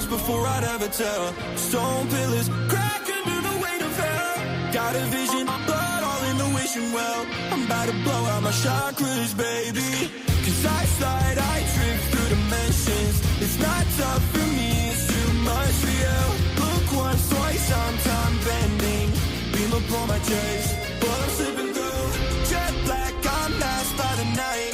Before I'd ever tell, stone pillars crack under the weight of hell. Got a vision, blood all in the wishing well. I'm about to blow out my chakras, baby. Cause I slide, I trip through dimensions. It's not tough for me, it's too much for you. Look once, twice, I'm time bending. Beam upon my chest, while I'm slipping through. Jet black, I'm masked by the night.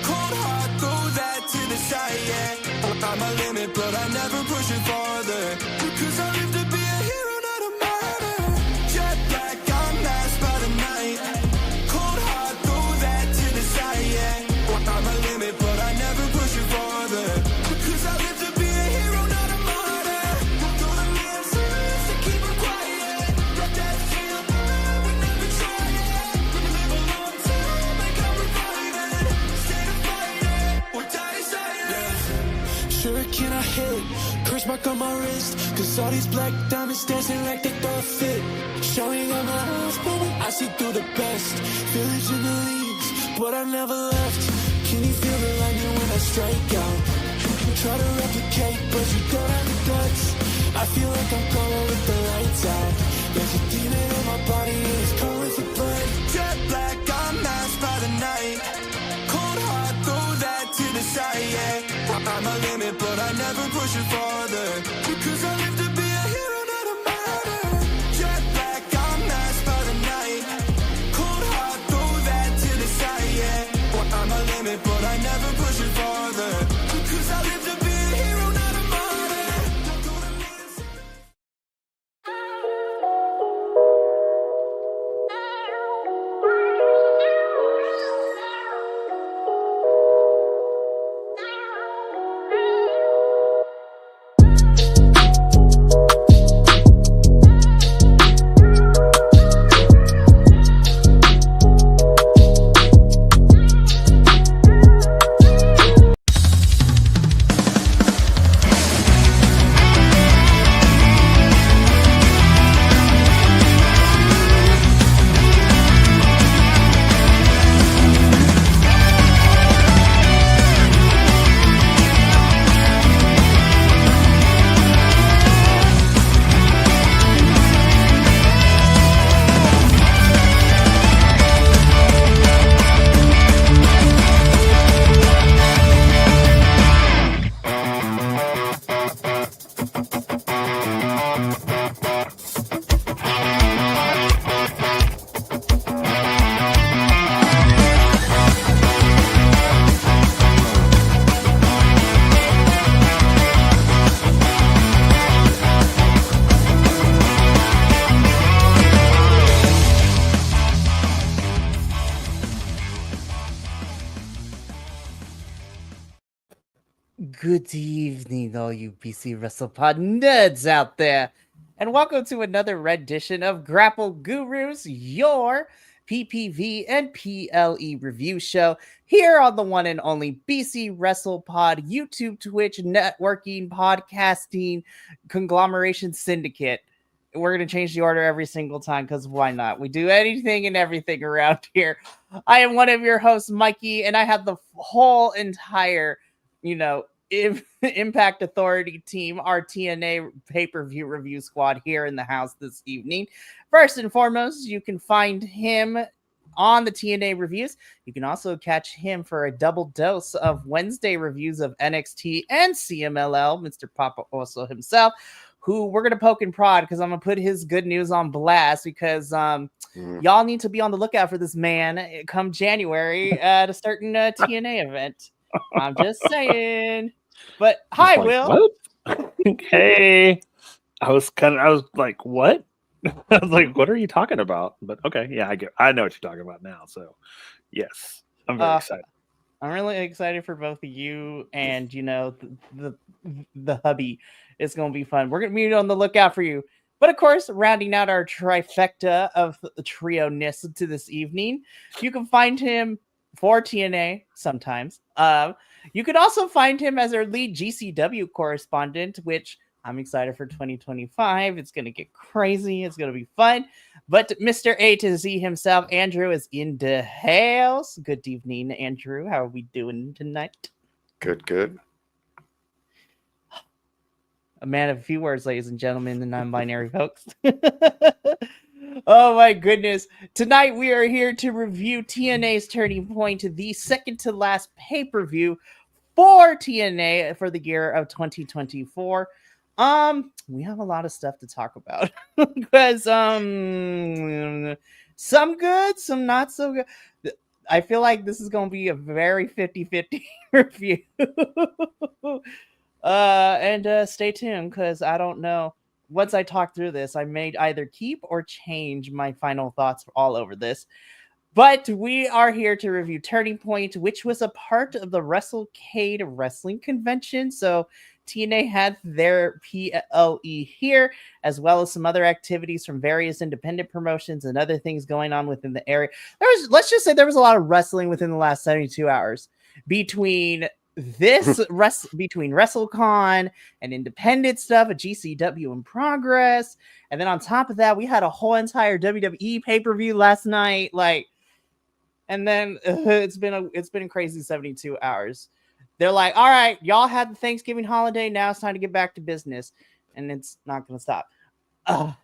Cold heart, throw that to the side, yeah. I'm a limit, but I never push it farther. Because I live to be a hero, not a martyr. Jet black, I'm masked by the night. Cold heart, throw that to the side, yeah. I'm a limit, but I never push it farther. Because I live to be a hero, not a martyr. Throw the answers to keep it quiet. Let that feel burn, we never try it. Live a long time, like I'm reviving. Stay to fight it, or die silent. Sure can I hit? Curse mark on my wrist. Cause all these black diamonds dancing like they don't fit. Showing on my eyes, baby, I see through the best. Village in the leaves, but I never left. Can you feel the lightning when I strike out? Try to replicate, but you don't have the guts. I feel like I'm going with the lights out. There's a demon in my body and it's calling for blood. Jet black, I'm masked by the night. Cold heart, throw that to the side, yeah. I'm a limit, but I never push it farther. Because I live to be a hero, not a martyr. Jet black, I'm masked by the night. Cold heart, throw that to the side, yeah. I'm a limit, but I never push it farther. Because I live to be a hero, not a martyr. Good evening, all you BC WrestlePod nerds out there, and welcome to another rendition of Grapple Gurus, your PPV and PLE review show here on the one and only BC WrestlePod YouTube, Twitch, networking, podcasting, conglomeration syndicate. We're going to change the order every single time because why not? We do anything and everything around here. I am one of your hosts, Mikey, and I have the whole entire, Impact Authority team, our TNA pay-per-view review squad here in the house this evening. First and foremost, you can find him on the TNA reviews. You can also catch him for a double dose of Wednesday reviews of NXT and CMLL, Mr. Papa Oso himself, who we're going to poke and prod because I'm going to put his good news on blast because y'all need to be on the lookout for this man come January at a certain TNA event. I'm just saying. But hi, like, Will. What? Hey. I was like, what? I was like, what are you talking about? But okay, yeah, I know what you're talking about now. So yes, I'm very excited. I'm really excited for both of you and the hubby. It's gonna be fun. We're gonna be on the lookout for you. But of course, rounding out our trifecta of trio-ness to this evening, you can find him for TNA sometimes. You could also find him as our lead GCW correspondent, which I'm excited for 2025. It's going to get crazy. It's going to be fun. But Mr. A to Z himself, Andrew, is in the house. Good evening, Andrew. How are we doing tonight? Good. A man of a few words, ladies and gentlemen, the non-binary folks. Oh my goodness. Tonight we are here to review TNA's Turning Point, the second to last pay-per-view for TNA for the year of 2024. We have a lot of stuff to talk about because some good, some not so good. I feel like this is going to be a very 50-50 review. And stay tuned because I don't know. Once I talk through this, I may either keep or change my final thoughts all over this. But we are here to review Turning Point, which was a part of the WrestleCade wrestling convention. So TNA had their PLE here, as well as some other activities from various independent promotions and other things going on within the area. Let's just say there was a lot of wrestling within the last 72 hours between between WrestleCon and independent stuff, a GCW in progress, and then on top of that, we had a whole entire WWE pay-per-view last night, and then it's been a crazy 72 hours. They're like, all right, y'all had the Thanksgiving holiday, now it's time to get back to business, and it's not going to stop.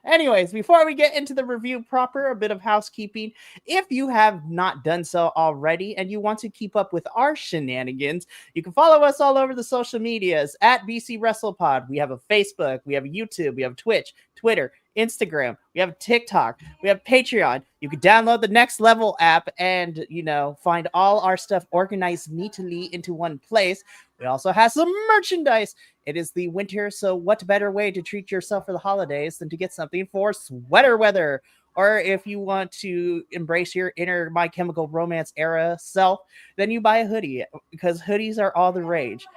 Anyways, before we get into the review proper, a bit of housekeeping. If you have not done so already and you want to keep up with our shenanigans, you can follow us all over the social medias at BC WrestlePod. We have a Facebook, we have a YouTube, we have Twitch, Twitter, Instagram, we have TikTok, we have Patreon. You can download the Next Level app and, find all our stuff organized neatly into one place. We also have some merchandise. It is the winter, so what better way to treat yourself for the holidays than to get something for sweater weather? Or if you want to embrace your inner My Chemical Romance era self, then you buy a hoodie, because hoodies are all the rage.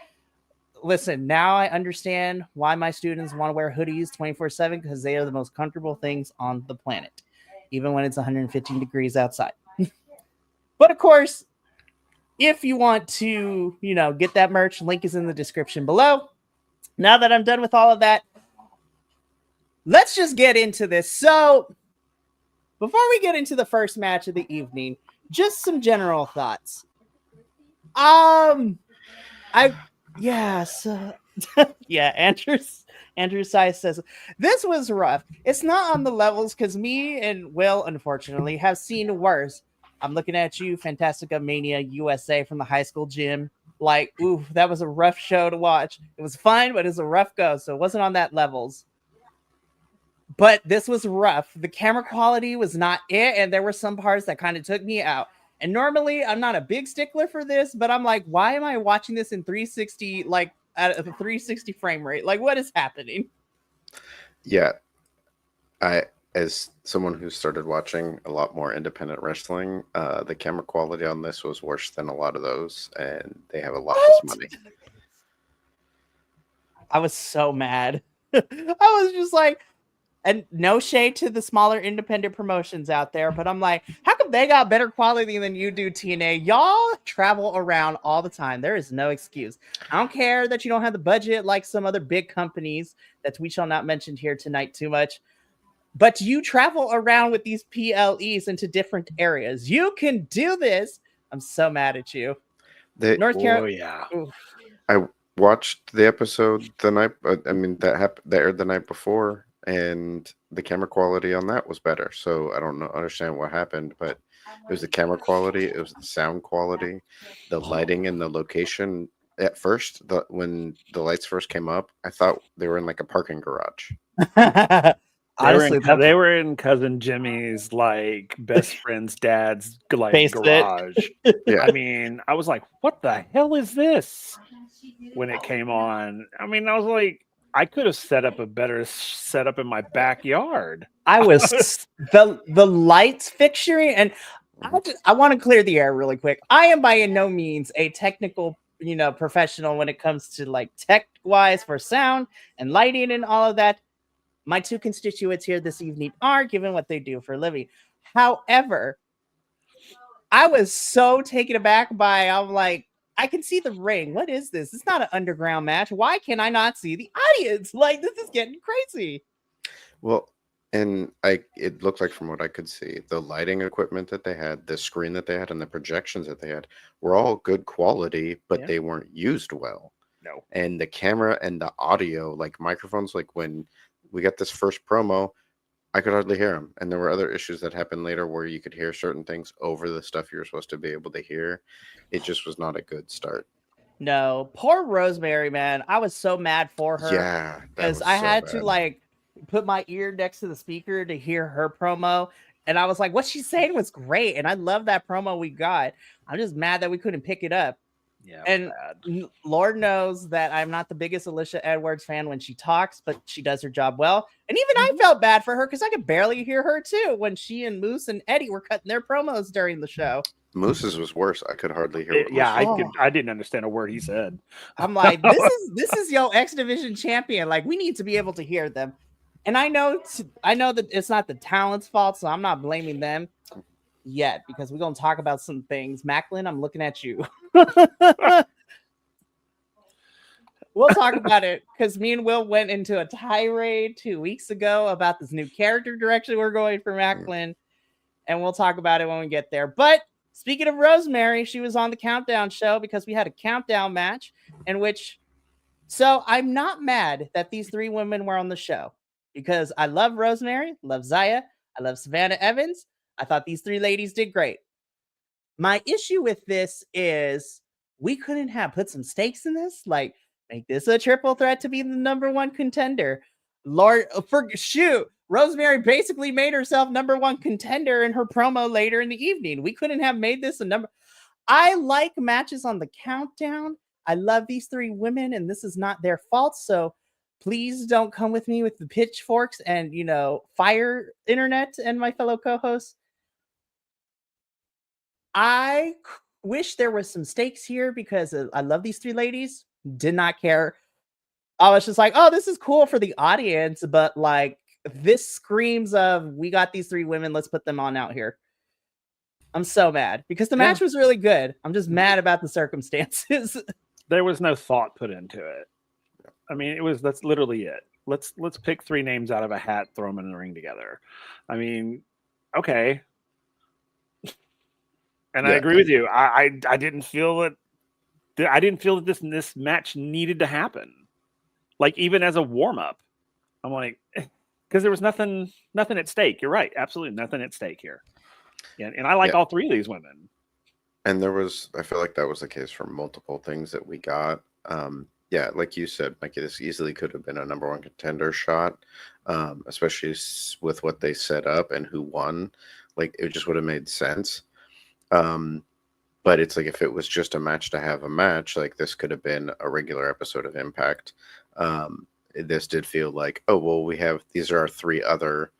Listen, now I understand why my students want to wear hoodies 24/7, because they are the most comfortable things on the planet, even when it's 115 degrees outside. But of course, if you want to, get that merch, link is in the description below. Now that I'm done with all of that, let's just get into this. So, before we get into the first match of the evening, just some general thoughts. Andrew Size says, this was rough. It's not on the levels because me and Will, unfortunately, have seen worse. I'm looking at you, Fantastica Mania USA from the high school gym. Oof, that was a rough show to watch. It was fun, but it was a rough go, so it wasn't on that levels. But this was rough. The camera quality was not it, and there were some parts that kind of took me out. And normally, I'm not a big stickler for this, but I'm like, why am I watching this in 360, at a 360 frame rate? What is happening? Yeah. As someone who started watching a lot more independent wrestling, the camera quality on this was worse than a lot of those, and they have a lot less money. I was so mad. I was just like, and no shade to the smaller independent promotions out there, but I'm like, how come they got better quality than you do, TNA? Y'all travel around all the time. There is no excuse. I don't care that you don't have the budget like some other big companies that we shall not mention here tonight too much. But you travel around with these PLEs into different areas. You can do this. I'm so mad at you. North Carolina. Oh, yeah. I watched the episode that aired the night before, and the camera quality on that was better. So I don't understand what happened, but it was the camera quality, it was the sound quality, the lighting, and the location. At first, when the lights first came up, I thought they were in a parking garage. Honestly, they were in cousin Jimmy's best friend's dad's garage. Yeah. I mean, I was like, what the hell is this? When it came on, I mean, I was like, I could have set up a better setup in my backyard. I was the lights fixturing, and I want to clear the air really quick. I am by no means a technical, professional when it comes to tech wise for sound and lighting and all of that. my two constituents here this evening are, given what they do for a living. However, I was so taken aback by, I'm like, I can see the ring. What is this? It's not an underground match. Why can I not see the audience? Like, this is getting crazy. Well, and it looked like from what I could see, the lighting equipment that they had, the screen that they had, and the projections that they had were all good quality, but Yeah. they weren't used well. No. And the camera and the audio, like microphones, like when we got this first promo, I could hardly hear them. And there were other issues that happened later where you could hear certain things over the stuff you're supposed to be able to hear. It just was not a good start. No, poor Rosemary, man. I was so mad for her. Yeah, that because was I so had to bad. like put my ear next to the speaker to hear her promo, and I was like, what she's saying was great, and I love that promo we got. I'm just mad that we couldn't pick it up. Yeah. And Bad. Lord knows that I'm not the biggest Alicia Edwards fan when she talks, but she does her job well. And even I felt bad for her because I could barely hear her too when she and Moose and Eddie were cutting their promos during the show. Moose's was worse. I could hardly hear what Yeah, Moose was. I didn't understand a word he said. I'm like, this is yo X Division champion. Like, we need to be able to hear them. And I know that it's not the talent's fault, so I'm not blaming them yet because we're gonna talk about some things. Macklin, I'm looking at you. We'll talk about it because me and Will went into a tirade 2 weeks ago about this new character direction we're going for Macklin, and we'll talk about it when we get there. But speaking of Rosemary, she was on the Countdown show because we had a countdown match in which. So I'm not mad that these three women were on the show because I love Rosemary, love Zaya, I love Savannah Evans. I thought these three ladies did great. My issue with this is we couldn't have put some stakes in this, like make this a triple threat to be the number one contender. Lord, shoot, Rosemary basically made herself number one contender in her promo later in the evening. We couldn't have made this a number. I like matches on the Countdown. I love these three women, and this is not their fault. So please don't come with me with the pitchforks and, fire internet and my fellow co-hosts. I wish there was some stakes here because I love these three ladies. Did not care. I was just like, oh, this is cool for the audience, but like this screams of we got these three women. Let's put them on out here. I'm so mad because the match was really good. I'm just mad about the circumstances. There was no thought put into it. I mean, that's literally it. Let's pick three names out of a hat, throw them in the ring together. I mean, okay. And I agree with you. I didn't feel that. I didn't feel that this match needed to happen. Like even as a warm up, I'm like, because there was nothing at stake. You're right, absolutely nothing at stake here. And I like all three of these women. And I feel like that was the case for multiple things that we got. Yeah, like you said, Mikey, this easily could have been a number one contender shot, especially with what they set up and who won. Like it just would have made sense. But it's like if it was just a match to have a match, like this could have been a regular episode of Impact. This did feel like, oh well, these are our three other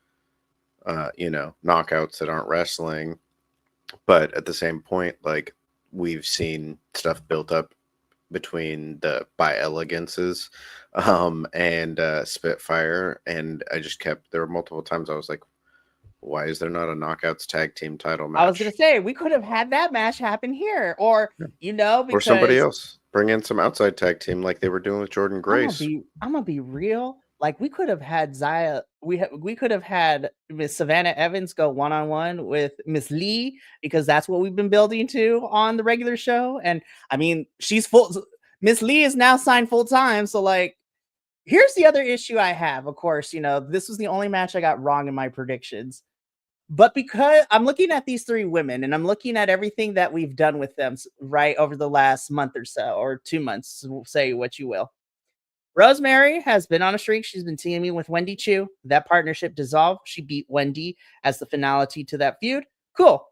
knockouts that aren't wrestling. But at the same point, like we've seen stuff built up between the Bi-Elegances and Spitfire, and there were multiple times I was like, why is there not a Knockouts tag team title match? I was gonna say we could have had that match happen here, or because or somebody else bring in some outside tag team like they were doing with Jordan Grace. I'm gonna be real. Like we could have had Zaya. We could have had Miss Savannah Evans go one-on-one with Miss Lee because that's what we've been building to on the regular show. And I mean, she's full. Miss Lee is now signed full time. So like, here's the other issue I have. Of course, this was the only match I got wrong in my predictions. But because I'm looking at these three women and I'm looking at everything that we've done with them right over the last month or so, or 2 months, say what you will. Rosemary has been on a streak. She's been teaming with Wendy Chu. That partnership dissolved. She beat Wendy as the finality to that feud. Cool.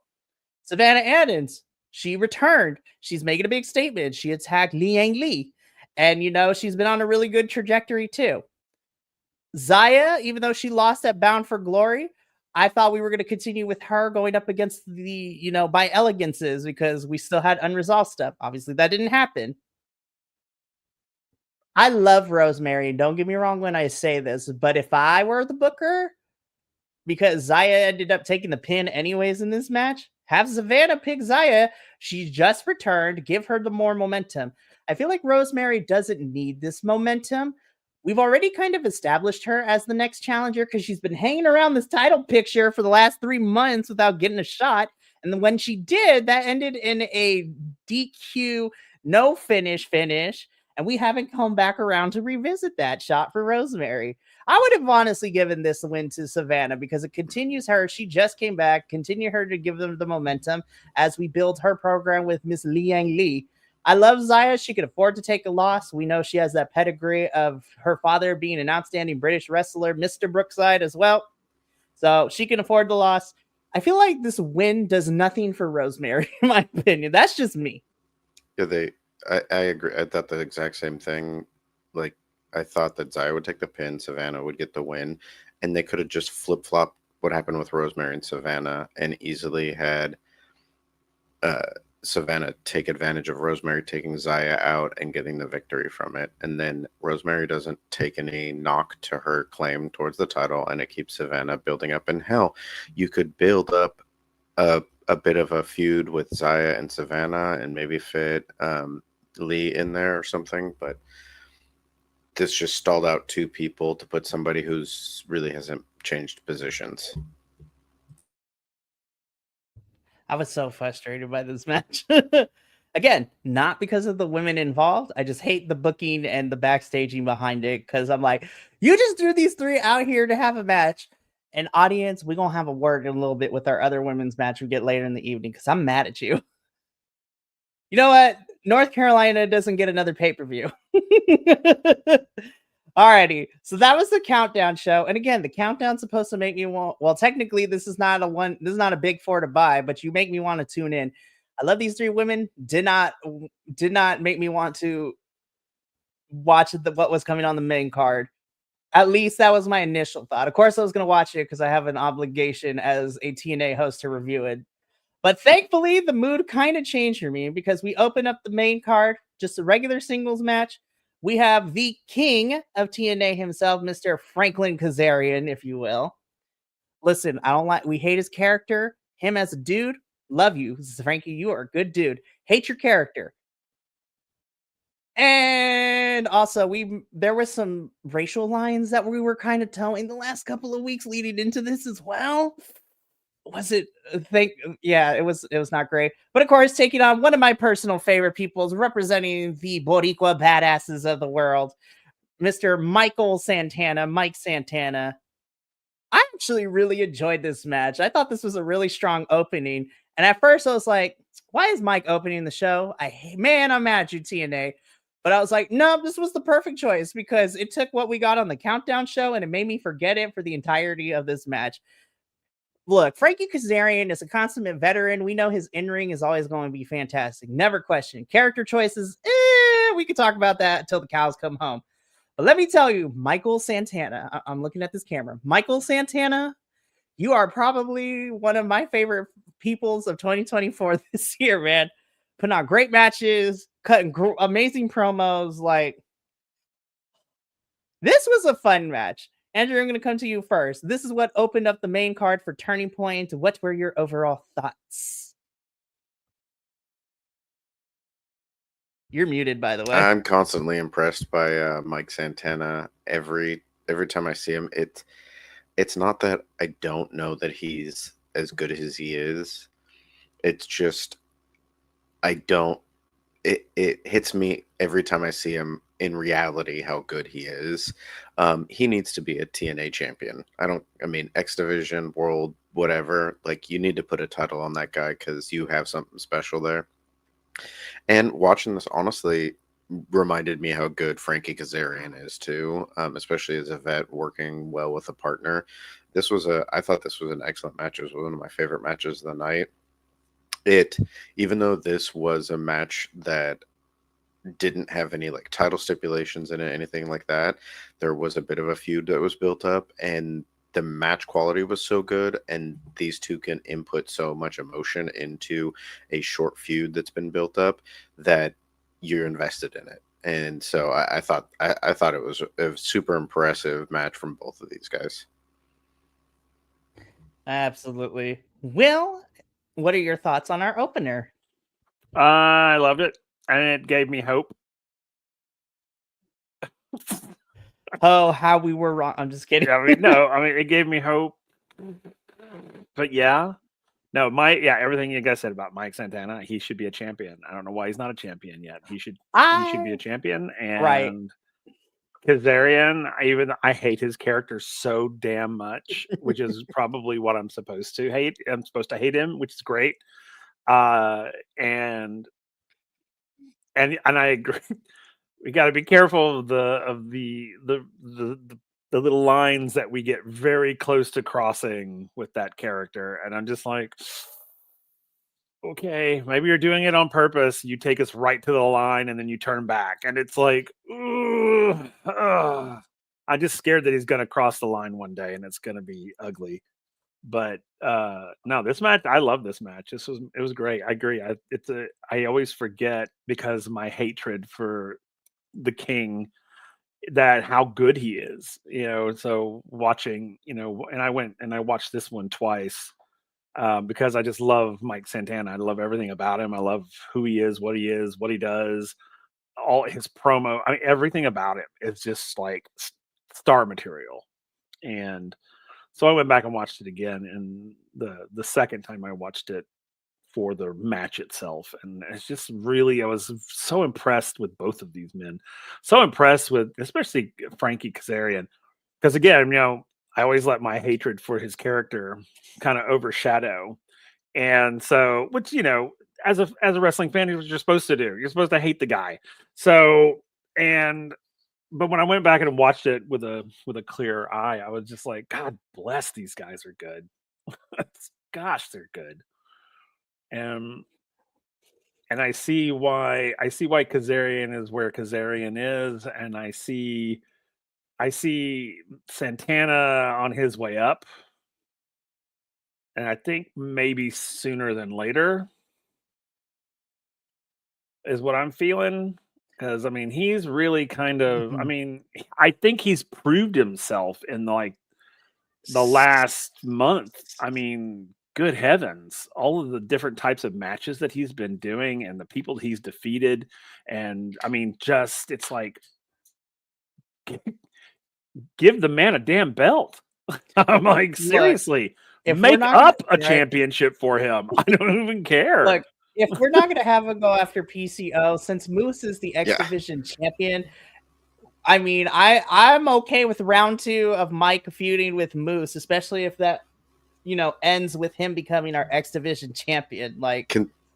Savannah Evans, she returned. She's making a big statement. She attacked Liang Li. And, she's been on a really good trajectory too. Zaya, even though she lost at Bound for Glory, I thought we were going to continue with her going up against the, Bi-Elegances because we still had unresolved stuff. Obviously, that didn't happen. I love Rosemary. Don't get me wrong when I say this, but if I were the booker, because Zaya ended up taking the pin anyways in this match, have Savannah pick Zaya. She just returned. Give her the more momentum. I feel like Rosemary doesn't need this momentum. We've already kind of established her as the next challenger because she's been hanging around this title picture for the last 3 months without getting a shot. And then when she did, that ended in a DQ, no finish. And we haven't come back around to revisit that shot for Rosemary. I would have honestly given this win to Savannah because it continues her. She just came back, continue her to give them the momentum as we build her program with Miss Liang Li. I love Zaya. She could afford to take a loss. We know she has that pedigree of her father being an outstanding British wrestler, Mr. Brookside, as well. So she can afford the loss. I feel like this win does nothing for Rosemary, in my opinion. That's just me. Yeah, I agree. I thought the exact same thing. Like, I thought that Zaya would take the pin, Savannah would get the win, and they could have just flip-flopped what happened with Rosemary and Savannah and easily had Savannah take advantage of Rosemary taking Zaya out and getting the victory from it. And then Rosemary doesn't take any knock to her claim towards the title, and it keeps Savannah building up. And hell, you could build up a bit of a feud with Zaya and Savannah and maybe fit Lee in there or something, but this just stalled out 2 people to put somebody who's really hasn't changed positions. I was so frustrated by this match. Again, not because of the women involved. I just hate the booking and the backstaging behind it because I'm like, you just threw these 3 out here to have a match. And audience, we're going to have a word in a little bit with our other women's match we get later in the evening because I'm mad at you. You know what? North Carolina doesn't get another pay-per-view. Alrighty, so that was the countdown show, and again, the countdown's supposed to make me want. Well, technically, this is not a big 4 to buy, but you make me want to tune in. I love these 3 women. Did not make me want to watch what was coming on the main card. At least that was my initial thought. Of course, I was going to watch it because I have an obligation as a TNA host to review it. But thankfully, the mood kind of changed for me because we open up the main card, just a regular singles match. We have the king of TNA himself, Mr. Franklin Kazarian, if you will. Listen, we hate his character. Him as a dude, love you. Frankie, you are a good dude. Hate your character. And also, there were some racial lines that we were kind of towing the last couple of weeks leading into this as well. Was it it was not great, but of course taking on one of my personal favorite peoples representing the Boricua badasses of the world, Mr. Mike Santana. I actually really enjoyed this match. I thought this was a really strong opening, and at first I was like, why is Mike opening the show? I'm mad at you, TNA. But I was like, no, this was the perfect choice because it took what we got on the countdown show and it made me forget it for the entirety of this match. Look, Frankie Kazarian is a consummate veteran. We know his in-ring is always going to be fantastic. Never question. Character choices, we could talk about that until the cows come home. But let me tell you, Michael Santana, I'm looking at this camera. Michael Santana, you are probably one of my favorite peoples of 2024 this year, man. Putting on great matches, cutting amazing promos. Like, this was a fun match. Andrew, I'm going to come to you first. This is what opened up the main card for Turning Point. What were your overall thoughts? You're muted, by the way. I'm constantly impressed by Mike Santana. Every time I see him, it's not that I don't know that he's as good as he is. It's just it hits me every time I see him in reality how good he is. He needs to be a TNA champion. I mean, X Division, World, whatever. Like, you need to put a title on that guy because you have something special there. And watching this, honestly, reminded me how good Frankie Kazarian is too, especially as a vet working well with a partner. I thought this was an excellent match. It was one of my favorite matches of the night. Even though this was a match that didn't have any like title stipulations in it, anything like that, there was a bit of a feud that was built up, and the match quality was so good, and these two can input so much emotion into a short feud that's been built up that you're invested in it. And so I thought it was a super impressive match from both of these guys. Absolutely. Will, what are your thoughts on our opener? I loved it, and it gave me hope. Oh, how we were wrong. I'm just kidding. It gave me hope. But yeah, no, everything you guys said about Mike Santana, he should be a champion. I don't know why he's not a champion yet. He should be a champion. And Right. Kazarian, I hate his character so damn much, which is probably what I'm supposed to hate. I'm supposed to hate him, which is great. And I agree. We got to be careful of the little lines that we get very close to crossing with that character. And I'm just like, okay, maybe you're doing it on purpose. You take us right to the line and then you turn back. And it's like, I'm just scared that he's going to cross the line one day and it's going to be ugly. But no, this match, I love this match. It was great. I agree. I always forget, because of my hatred for the King, that how good he is, so watching, and I went and I watched this one twice, because I just love Mike Santana. I love everything about him. I love who he is, what he does, all his promo. I mean, everything about it is just like star material. And so I went back and watched it again, and the second time I watched it for the match itself, and it's just really, I was so impressed with both of these men. So impressed with especially Frankie Kazarian, because again, I always let my hatred for his character kind of overshadow. And so, which, as a wrestling fan, is what you're supposed to do. You're supposed to hate the guy. So, but when I went back and watched it with a clear eye, I was just like, God bless, these guys are good. Gosh, they're good. And I see why Kazarian is where Kazarian is, and I see Santana on his way up. And I think maybe sooner than later is what I'm feeling. Because, I mean, he's really kind of, I mean, I think he's proved himself in like the last month. I mean, good heavens, all of the different types of matches that he's been doing and the people he's defeated. And I mean, just, it's like, give the man a damn belt. I'm like, seriously, make up a championship for him. I don't even care. Look, if we're not going to have him go after PCO, since Moose is the X Division champion, I mean, I'm okay with round 2 of Mike feuding with Moose, especially if that, ends with him becoming our X Division champion. Like,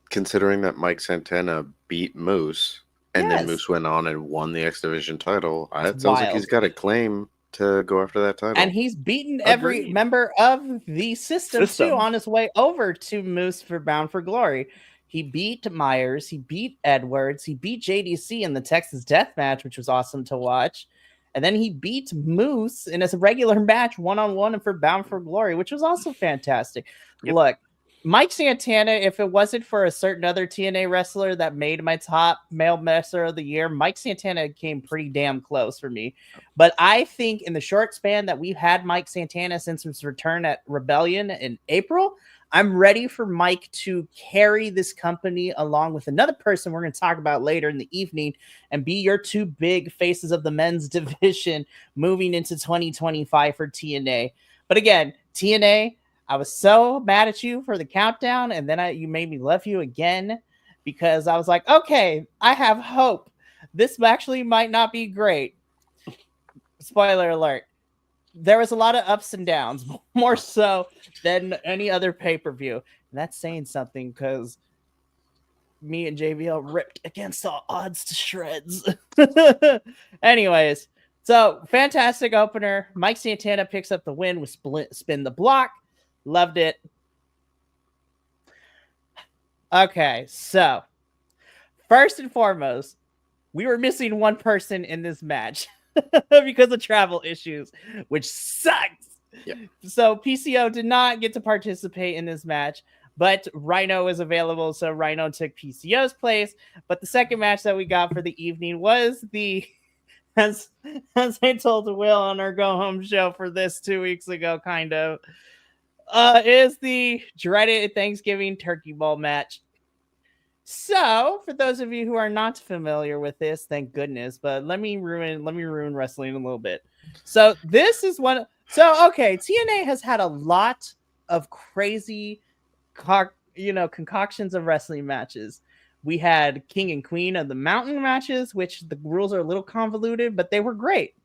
considering that Mike Santana beat Moose, and then Moose went on and won the X Division title, it sounds like he's got a claim to go after that title. And he's beaten every member of the system too on his way over to Moose for Bound for Glory. He beat Myers, he beat Edwards, he beat JDC in the Texas Death Match, which was awesome to watch. And then he beat Moose in a regular match, one-on-one, and for Bound for Glory, which was also fantastic. Yep. Look, Mike Santana, if it wasn't for a certain other TNA wrestler that made my top male wrestler of the year, Mike Santana came pretty damn close for me. But I think in the short span that we've had Mike Santana since his return at Rebellion in April, I'm ready for Mike to carry this company along with another person we're going to talk about later in the evening and be your 2 big faces of the men's division moving into 2025 for TNA. But again, TNA, I was so mad at you for the countdown, and then you made me love you again, because I was like, okay, I have hope. This actually might not be great. Spoiler alert. There was a lot of ups and downs, more so than any other pay-per-view. And that's saying something, because me and JVL ripped against all odds to shreds. Anyways, so fantastic opener. Mike Santana picks up the win with Spin the Block. Loved it. Okay, so first and foremost, we were missing one person in this match because of travel issues, which sucks. Yep. So PCO did not get to participate in this match, but Rhino is available, so Rhino took PCO's place. But the second match that we got for the evening was the as I told Will on our go home show for this 2 weeks ago, kind of, is the dreaded Thanksgiving turkey bowl match. So, for those of you who are not familiar with this, thank goodness, but let me ruin wrestling a little bit. So, this is one. So, okay, TNA has had a lot of crazy, concoctions of wrestling matches. We had King and Queen of the Mountain matches, which the rules are a little convoluted, but they were great.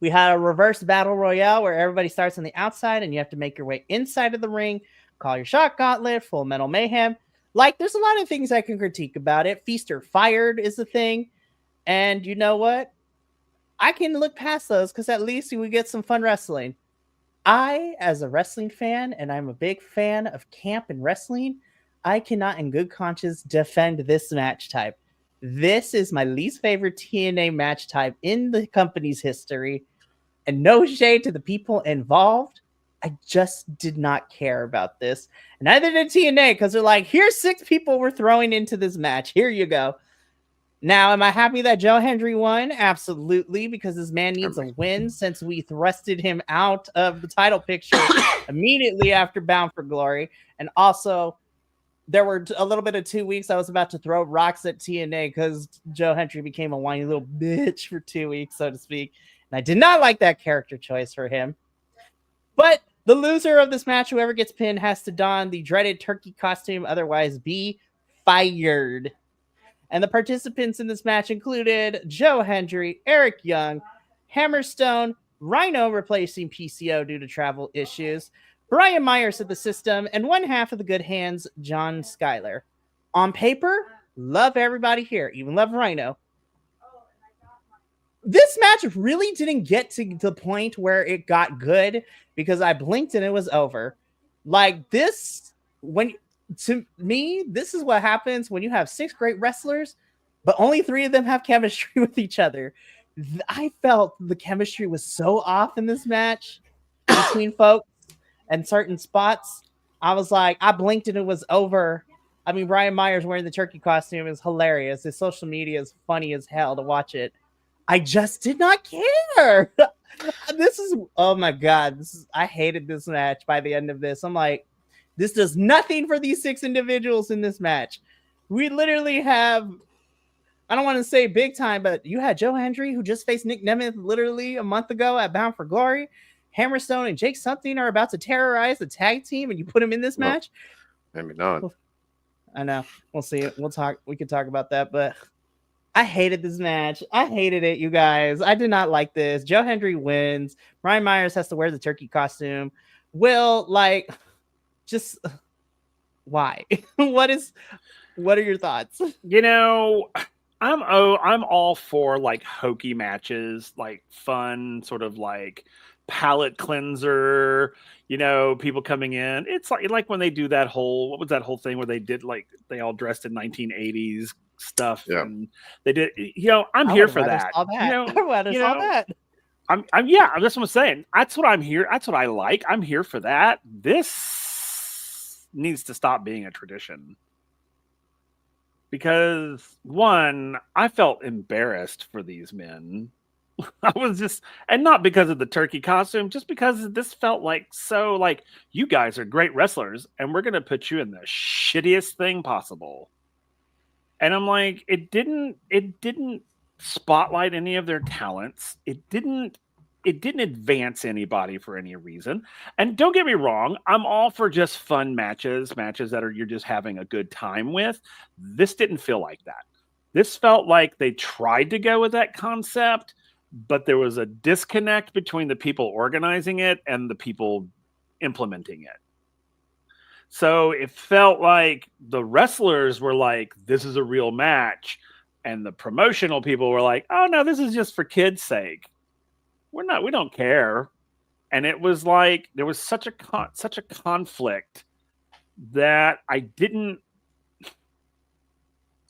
We had a reverse battle royale where everybody starts on the outside and you have to make your way inside of the ring. Call your shot gauntlet, Full Metal Mayhem. Like, there's a lot of things I can critique about it. Feast or Fired is the thing. And you know what? I can look past those because at least we get some fun wrestling. I, as a wrestling fan, and I'm a big fan of camp and wrestling, I cannot in good conscience defend this match type. This is my least favorite TNA match type in the company's history. And no shade to the people involved. I just did not care about this. And neither did TNA, because they're like, here's 6 people we're throwing into this match. Here you go. Now, am I happy that Joe Hendry won? Absolutely, because this man needs a win since we thrusted him out of the title picture immediately after Bound for Glory. And also, there were a little bit of 2 weeks I was about to throw rocks at TNA because Joe Hendry became a whiny little bitch for 2 weeks, so to speak. And I did not like that character choice for him. But the loser of this match, whoever gets pinned, has to don the dreaded turkey costume, otherwise be fired. And the participants in this match included Joe Hendry, Eric Young, Hammerstone, Rhino replacing PCO due to travel issues, Brian Myers of the system, and one half of the Good Hands, John Schuyler. On paper, love everybody here, even love Rhino. This match really didn't get to the point where it got good because I blinked and it was over. Like this, to me, this is what happens when you have 6 great wrestlers, but only 3 of them have chemistry with each other. I felt the chemistry was so off in this match between folks and certain spots. I was like, I blinked and it was over. I mean, Brian Myers wearing the turkey costume is hilarious. His social media is funny as hell to watch it. I just did not care. This is, oh my God. I hated this match by the end of this. I'm like, this does nothing for these 6 individuals in this match. We literally have, I don't want to say big time, but you had Joe Hendry, who just faced Nick Nemeth literally a month ago at Bound for Glory. Hammerstone and Jake Something are about to terrorize the tag team, and you put him in this match? Maybe not. I know. We'll see. We could talk about that, but I hated this match. I hated it, you guys. I did not like this. Joe Hendry wins. Brian Myers has to wear the turkey costume. Will, like, just why? What are your thoughts? You know, I'm all for like hokey matches, like fun, sort of like palate cleanser, you know, people coming in. It's like when they do that whole, what was that whole thing where they did like they all dressed in 1980s stuff, and they did, you know, I'm here for that. You know, that. I'm yeah, that's what I'm saying. That's what I'm here. That's what I like. I'm here for that. This needs to stop being a tradition. Because one, I felt embarrassed for these men. I was just, and not because of the turkey costume, just because this felt like so like, you guys are great wrestlers and we're going to put you in the shittiest thing possible. And I'm like, it didn't spotlight any of their talents. It didn't advance anybody for any reason. And don't get me wrong, I'm all for just fun matches that you're just having a good time with. This didn't feel like that. This felt like they tried to go with that concept, but there was a disconnect between the people organizing it and the people implementing it. So it felt like the wrestlers were like, this is a real match. And the promotional people were like, oh no, this is just for kids' sake. We don't care. And it was like, there was such a conflict that I didn't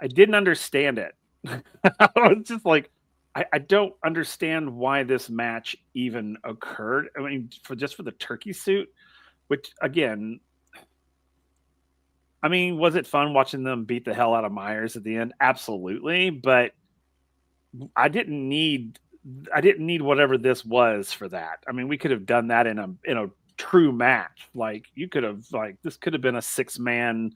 understand it. I was just like, I don't understand why this match even occurred. I mean, for the turkey suit, which again, I mean, was it fun watching them beat the hell out of Myers at the end? Absolutely, but I didn't need whatever this was for that. I mean, we could have done that in a true match. Like you could have this could have been a 6-man,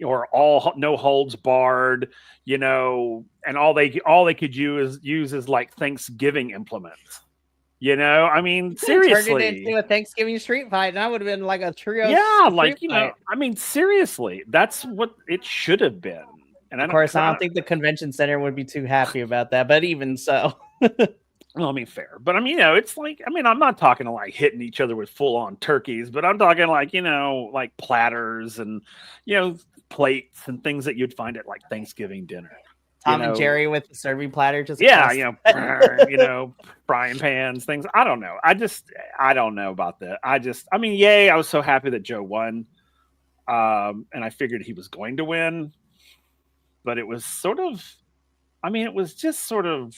or all no holds barred, and all they could use is like Thanksgiving implements. I mean, seriously. Turned it into a Thanksgiving street fight, and that would have been like a trio. Yeah, I mean, seriously, that's what it should have been. And of course, I don't think the convention center would be too happy about that, but even so. Well, I mean, fair. But I mean, it's like, I mean, I'm not talking to like hitting each other with full-on turkeys, but I'm talking like, like platters and, plates and things that you'd find at like Thanksgiving dinner. Tom and Jerry with the serving platter, just frying pans, things. I don't know. I don't know about that. I mean, yay! I was so happy that Joe won, and I figured he was going to win, but it was sort of, I mean, it was just sort of,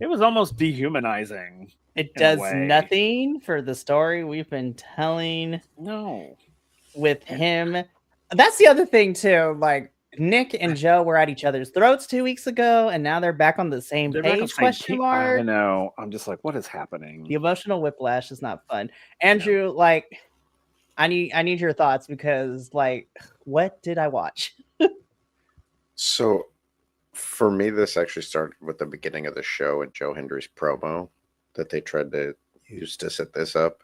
it was almost dehumanizing. It does nothing for the story we've been telling. No, with him. That's the other thing too. Like, Nick and Joe were at each other's throats 2 weeks ago, and now they're back on the same page, question mark. I know. I'm just like, what is happening? The emotional whiplash is not fun. Andrew, like, I need your thoughts, because, like, what did I watch? So, for me, this actually started with the beginning of the show and Joe Hendry's promo that they tried to use to set this up.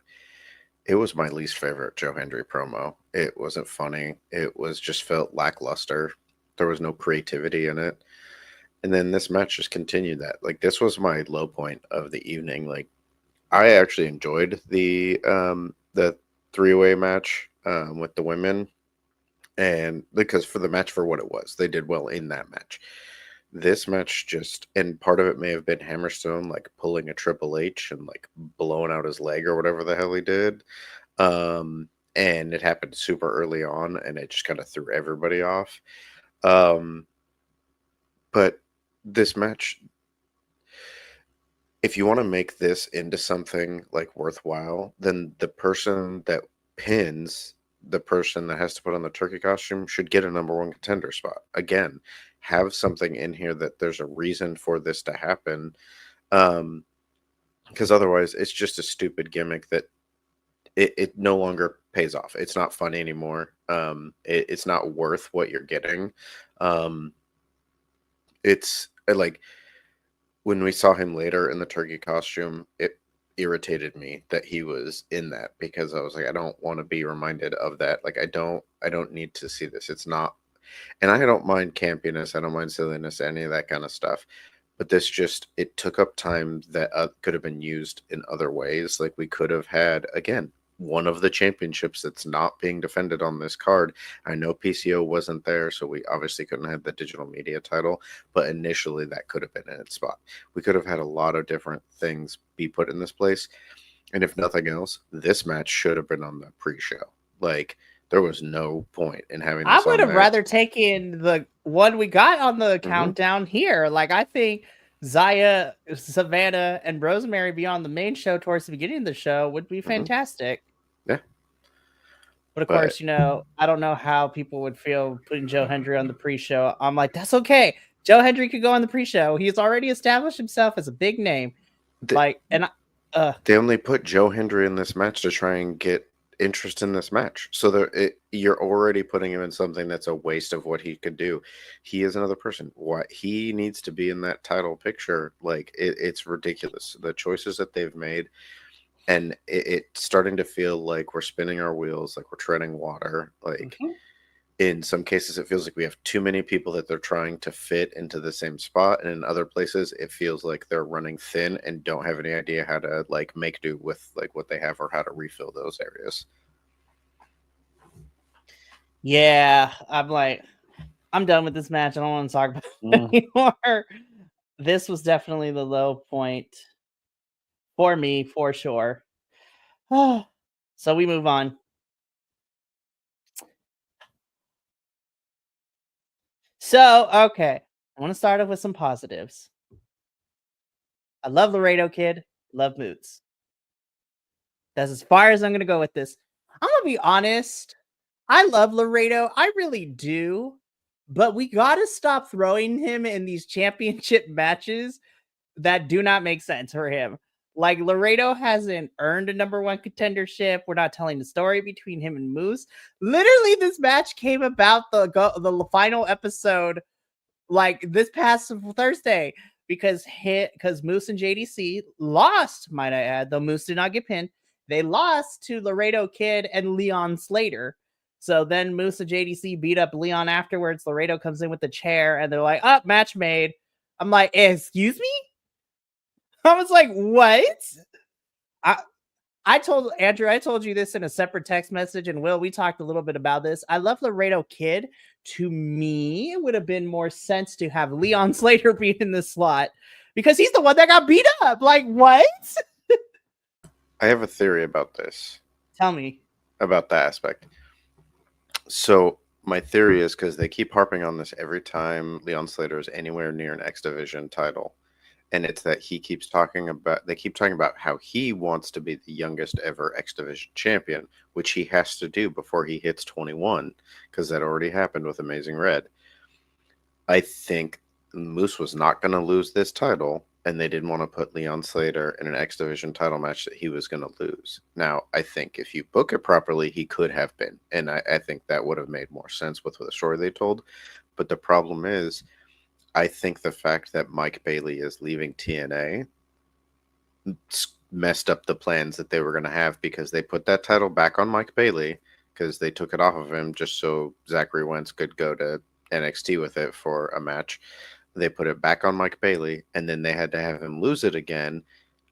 It was my least favorite Joe Hendry promo. It wasn't funny. It was just felt lackluster. There was no creativity in it. And then this match just continued that. Like, this was my low point of the evening. Like, I actually enjoyed the three-way match with the women. And because for the match, for what it was, they did well in that match. This match just, and part of it may have been Hammerstone like pulling a Triple H and like blowing out his leg or whatever the hell he did. And it happened super early on, and it just kind of threw everybody off. But this match, if you want to make this into something like worthwhile, then the person that pins the person that has to put on the turkey costume should get a number one contender spot. Again, have something in here that there's a reason for this to happen. Because otherwise it's just a stupid gimmick that it no longer pays off. It's not funny anymore. It's not worth what you're getting. It's like when we saw him later in the turkey costume, it irritated me that he was in that, because I was like, I don't want to be reminded of that. Like, I don't need to see this. It's not, and I don't mind campiness. I don't mind silliness, any of that kind of stuff. But this just, it took up time that could have been used in other ways. Like, we could have had, again, one of the championships that's not being defended on this card. I know PCO wasn't there, so we obviously couldn't have the digital media title, but initially that could have been in its spot. We could have had a lot of different things be put in this place. And if nothing else, this match should have been on the pre-show. Like, there was no point in having this. I would have rather taken the one we got on the countdown here. Like, I think Zaya, Savannah, and Rosemary be on the main show towards the beginning of the show would be fantastic. Yeah. But of course, I don't know how people would feel putting Joe Hendry on the pre-show. I'm like, that's okay. Joe Hendry could go on the pre-show. He's already established himself as a big name. They only put Joe Hendry in this match to try and get interest in this match. So you're already putting him in something that's a waste of what he could do. He is another person. What he needs to be in that title picture, like, it's ridiculous. The choices that they've made, and it's starting to feel like we're spinning our wheels, like we're treading water. Like, in some cases, it feels like we have too many people that they're trying to fit into the same spot. And in other places, it feels like they're running thin and don't have any idea how to like make do with like what they have or how to refill those areas. Yeah, I'm done with this match. I don't want to talk about it anymore. This was definitely the low point for me, for sure. So we move on. So, okay, I want to start off with some positives. I love Laredo Kid, love Moots. That's as far as I'm going to go with this. I'm a gonna be honest. I love Laredo. I really do. But we gotta stop throwing him in these championship matches that do not make sense for him. Like Laredo hasn't earned a number one contendership. We're not telling the story between him and Moose. Literally, this match came about the final episode, like this past Thursday, because Moose and JDC lost. Might I add, though Moose did not get pinned. They lost to Laredo Kid and Leon Slater. So then Moose and JDC beat up Leon afterwards. Laredo comes in with the chair, and they're like, "Oh, match made." I'm like, "Excuse me." I was like, what? I told Andrew, I told you this in a separate text message, and Will, we talked a little bit about this. I love Laredo Kid. To me, it would have been more sense to have Leon Slater be in this slot because he's the one that got beat up. Like, what? I have a theory about this. Tell me. About that aspect. So my theory is because they keep harping on this every time Leon Slater is anywhere near an X Division title. And it's that they keep talking about how he wants to be the youngest ever X Division champion, which he has to do before he hits 21, because that already happened with Amazing Red. I think Moose was not going to lose this title, and they didn't want to put Leon Slater in an X Division title match that he was going to lose. Now, I think if you book it properly, he could have been, and I think that would have made more sense with the story they told. But the problem is, I think the fact that Mike Bailey is leaving TNA messed up the plans that they were going to have, because they put that title back on Mike Bailey because they took it off of him just so Zachary Wentz could go to NXT with it for a match. They put it back on Mike Bailey, and then they had to have him lose it again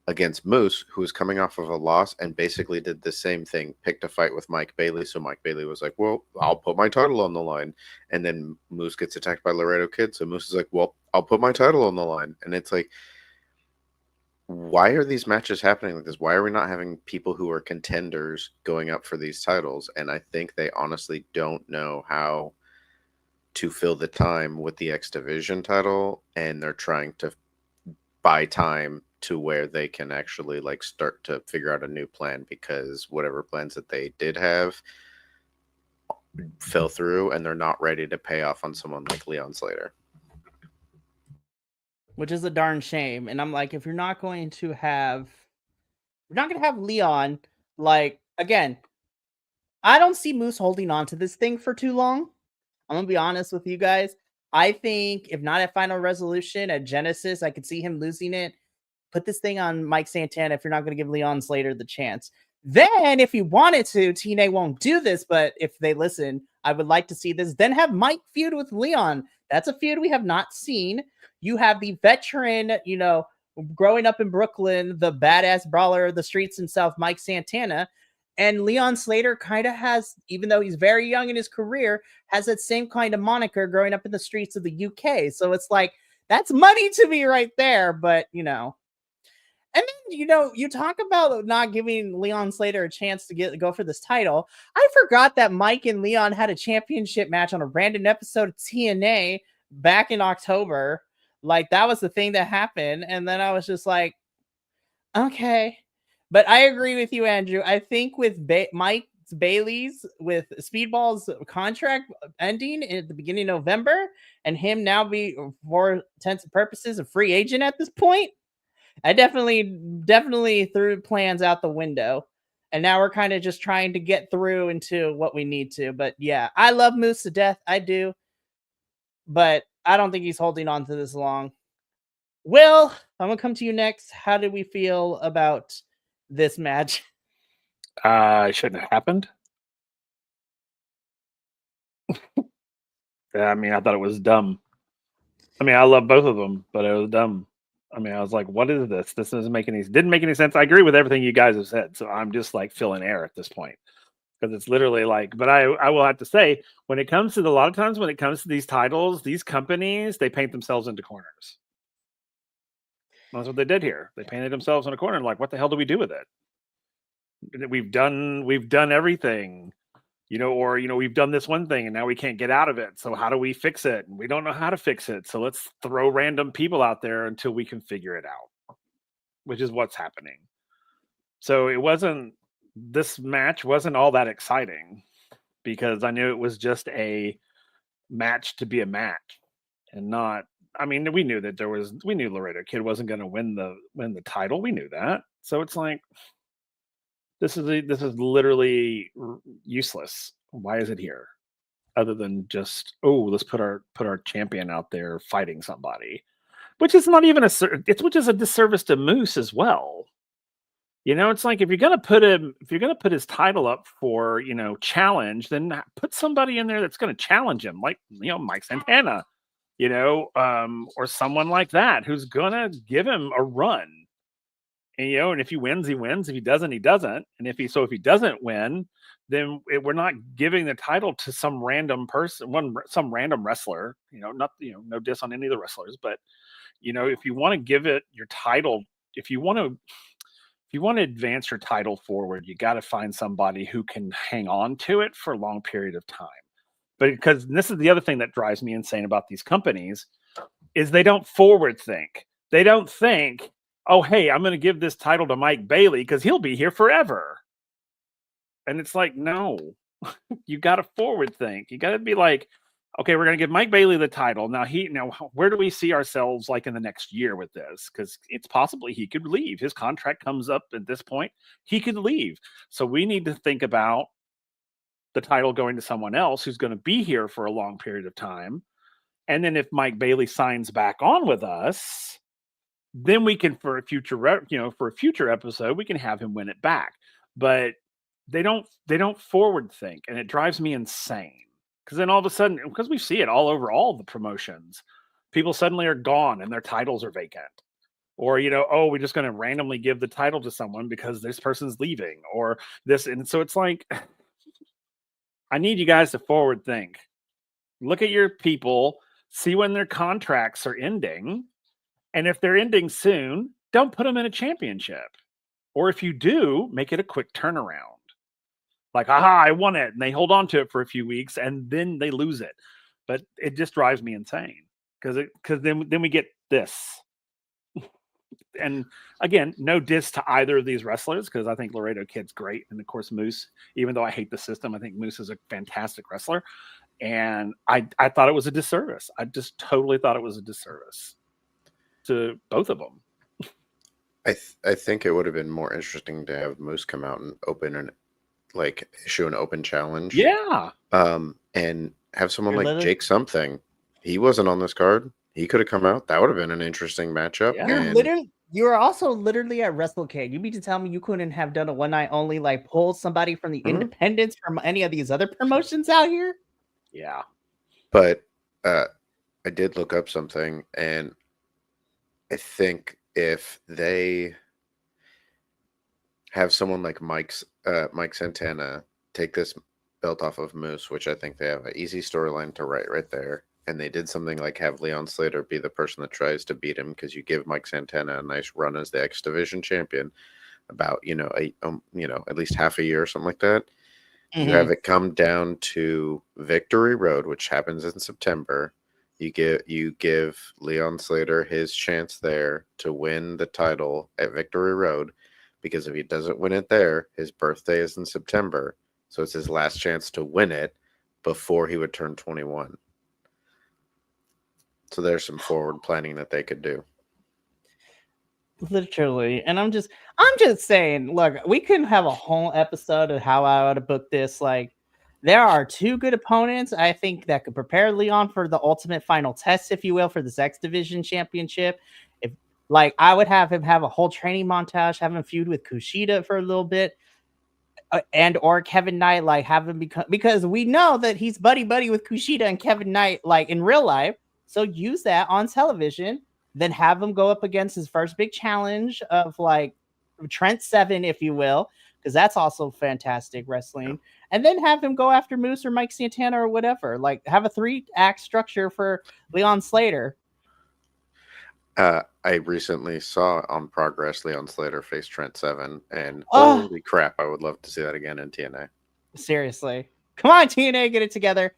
against Moose, who was coming off of a loss and basically did the same thing, picked a fight with Mike Bailey. So Mike Bailey was like, well, I'll put my title on the line. And then Moose gets attacked by Laredo Kid. So Moose is like, well, I'll put my title on the line. And it's like, why are these matches happening like this? Why are we not having people who are contenders going up for these titles? And I think they honestly don't know how to fill the time with the X Division title. And they're trying to buy time to where they can actually like start to figure out a new plan, because whatever plans that they did have fell through, and they're not ready to pay off on someone like Leon Slater. Which is a darn shame. And I'm like, if you're not going to have Leon, like, again, I don't see Moose holding on to this thing for too long. I'm gonna be honest with you guys. I think if not at Final Resolution, at Genesis, I could see him losing it. Put this thing on Mike Santana if you're not going to give Leon Slater the chance. Then, if you wanted to, TNA won't do this, but if they listen, I would like to see this. Then have Mike feud with Leon. That's a feud we have not seen. You have the veteran, growing up in Brooklyn, the badass brawler of the streets himself, Mike Santana. And Leon Slater kind of has, even though he's very young in his career, has that same kind of moniker growing up in the streets of the UK. So it's like, that's money to me right there. But, and then, you talk about not giving Leon Slater a chance to go for this title. I forgot that Mike and Leon had a championship match on a random episode of TNA back in October. Like, that was the thing that happened. And then I was just like, okay. But I agree with you, Andrew. I think with Mike Bailey's, with Speedball's contract ending at the beginning of November, and him now be, for intents and purposes, a free agent at this point, I definitely threw plans out the window. And now we're kind of just trying to get through into what we need to. But yeah, I love Moose to death. I do. But I don't think he's holding on to this long. Will, I'm going to come to you next. How did we feel about this match? It shouldn't have happened. I mean, I thought it was dumb. I mean, I love both of them, but it was dumb. I mean, I was like, what is this? This didn't make any sense. I agree with everything you guys have said. So I'm just like filling air at this point, because it's literally like, but I will have to say, when it comes to a lot of times, when it comes to these titles, these companies, they paint themselves into corners. That's what they did here. They painted themselves in a corner. Like, what the hell do we do with it? We've done everything, we've done this one thing and now we can't get out of it. So how do we fix it? And we don't know how to fix it. So let's throw random people out there until we can figure it out, which is what's happening. So it wasn't this match wasn't all that exciting because I knew it was just a match to be a match and not. I mean, we knew that we knew Laredo Kid wasn't going to win the title. We knew that. So it's like this is literally useless. Why is it here? Other than just let's put our champion out there fighting somebody, which is not even which is a disservice to Moose as well. You know, it's like if you're gonna put his title up for challenge, then put somebody in there that's gonna challenge him, like Mike Santana, or someone like that who's gonna give him a run. And and if he wins, he wins. If he doesn't, he doesn't. And if he doesn't win, then we're not giving the title to some random person, some random wrestler. Not no diss on any of the wrestlers, but if you want to give it your title, if you want to advance your title forward, you got to find somebody who can hang on to it for a long period of time. But because this is the other thing that drives me insane about these companies is they don't forward think. They don't think, oh, hey, I'm going to give this title to Mike Bailey because he'll be here forever. And it's like, no, you got to forward think. You got to be like, okay, we're going to give Mike Bailey the title. Now, where do we see ourselves like in the next year with this? Because it's possibly he could leave. His contract comes up at this point. He could leave. So we need to think about the title going to someone else who's going to be here for a long period of time. And then if Mike Bailey signs back on with us, then we can, for a future episode, we can have him win it back. But they don't forward think, and it drives me insane. Because then all of a sudden, because we see it all over all the promotions, people suddenly are gone and their titles are vacant. Or, we're just going to randomly give the title to someone because this person's leaving or this. And so it's like, I need you guys to forward think. Look at your people, see when their contracts are ending. And if they're ending soon, don't put them in a championship. Or if you do, make it a quick turnaround. Like, aha, I won it. And they hold on to it for a few weeks and then they lose it. But it just drives me insane because then we get this. And again, no diss to either of these wrestlers because I think Laredo Kid's great. And of course, Moose, even though I hate the system, I think Moose is a fantastic wrestler. And I thought it was a disservice. I just totally thought it was a disservice to both of them. I think it would have been more interesting to have Moose come out and issue an open challenge. Yeah. And have someone like Jake something. He wasn't on this card. He could have come out. That would have been an interesting matchup. Yeah. You were also literally at WrestleCade. You mean to tell me you couldn't have done a one night only, like pull somebody from the independents from any of these other promotions out here? Yeah. But I did look up something, and I think if they have someone like Mike Santana take this belt off of Moose, which I think they have an easy storyline to write right there, and they did something like have Leon Slater be the person that tries to beat him because you give Mike Santana a nice run as the X Division champion, about at least half a year or something like that. Mm-hmm. You have it come down to Victory Road, which happens in September. You give Leon Slater his chance there to win the title at Victory Road, because if he doesn't win it there, his birthday is in September, so it's his last chance to win it before he would turn 21. So there's some forward planning that they could do. Literally. And I'm just saying, look, we couldn't have a whole episode of how I would have booked this. Like, there are two good opponents, I think, that could prepare Leon for the ultimate final test, if you will, for this X Division Championship. If, like, I would have him have a whole training montage, have him feud with Kushida for a little bit, and or Kevin Knight, like, have him become, because we know that he's buddy with Kushida and Kevin Knight, like, in real life. So use that on television, then have him go up against his first big challenge of, like, Trent Seven, if you will, because that's also fantastic wrestling. And then have him go after Moose or Mike Santana or whatever. Like, have a 3-act structure for Leon Slater. I recently saw on Progress Leon Slater face Trent Seven, and holy crap, I would love to see that again in TNA. Seriously. Come on, TNA, get it together.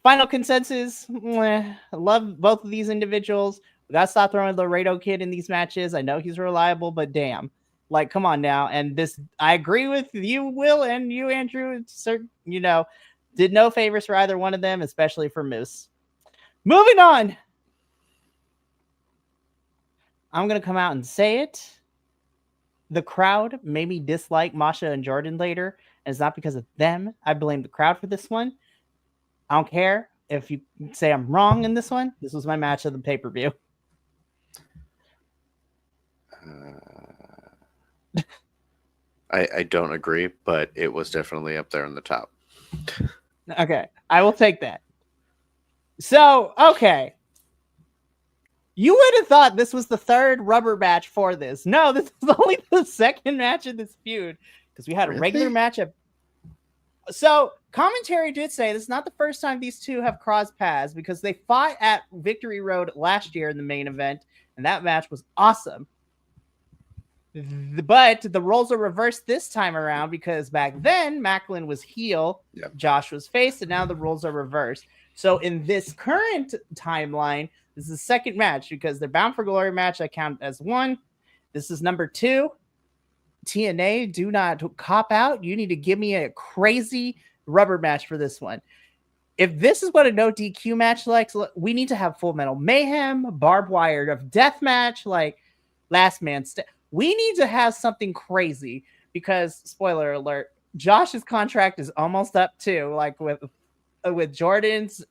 Final consensus. I love both of these individuals. We got to stop throwing Laredo Kid in these matches. I know he's reliable, but damn. Like, come on now. And this, I agree with you, Will, and you, Andrew. Certain, did no favors for either one of them, especially for Moose. Moving on. I'm going to come out and say it. The crowd made me dislike Masha and Jordan later, and it's not because of them. I blame the crowd for this one. I don't care if you say I'm wrong in this one. This was my match of the pay-per-view. I don't agree, but it was definitely up there in the top. Okay, I will take that. So, okay. You would have thought this was the third rubber match for this. No, this is only the second match in this feud because we had a regular match. So, commentary did say this is not the first time these two have crossed paths because they fought at Victory Road last year in the main event, and that match was awesome. But the roles are reversed this time around because back then Macklin was heel, Josh was face, and now the roles are reversed. So in this current timeline, this is the second match because the Bound for Glory match I count as one. This is number 2. TNA, do not cop out. You need to give me a crazy rubber match for this one. If this is what a no DQ match likes, we need to have Full Metal Mayhem, barbed wire of death match, like last man stand. We need to have something crazy because, spoiler alert, Josh's contract is almost up too, like with Jordan's.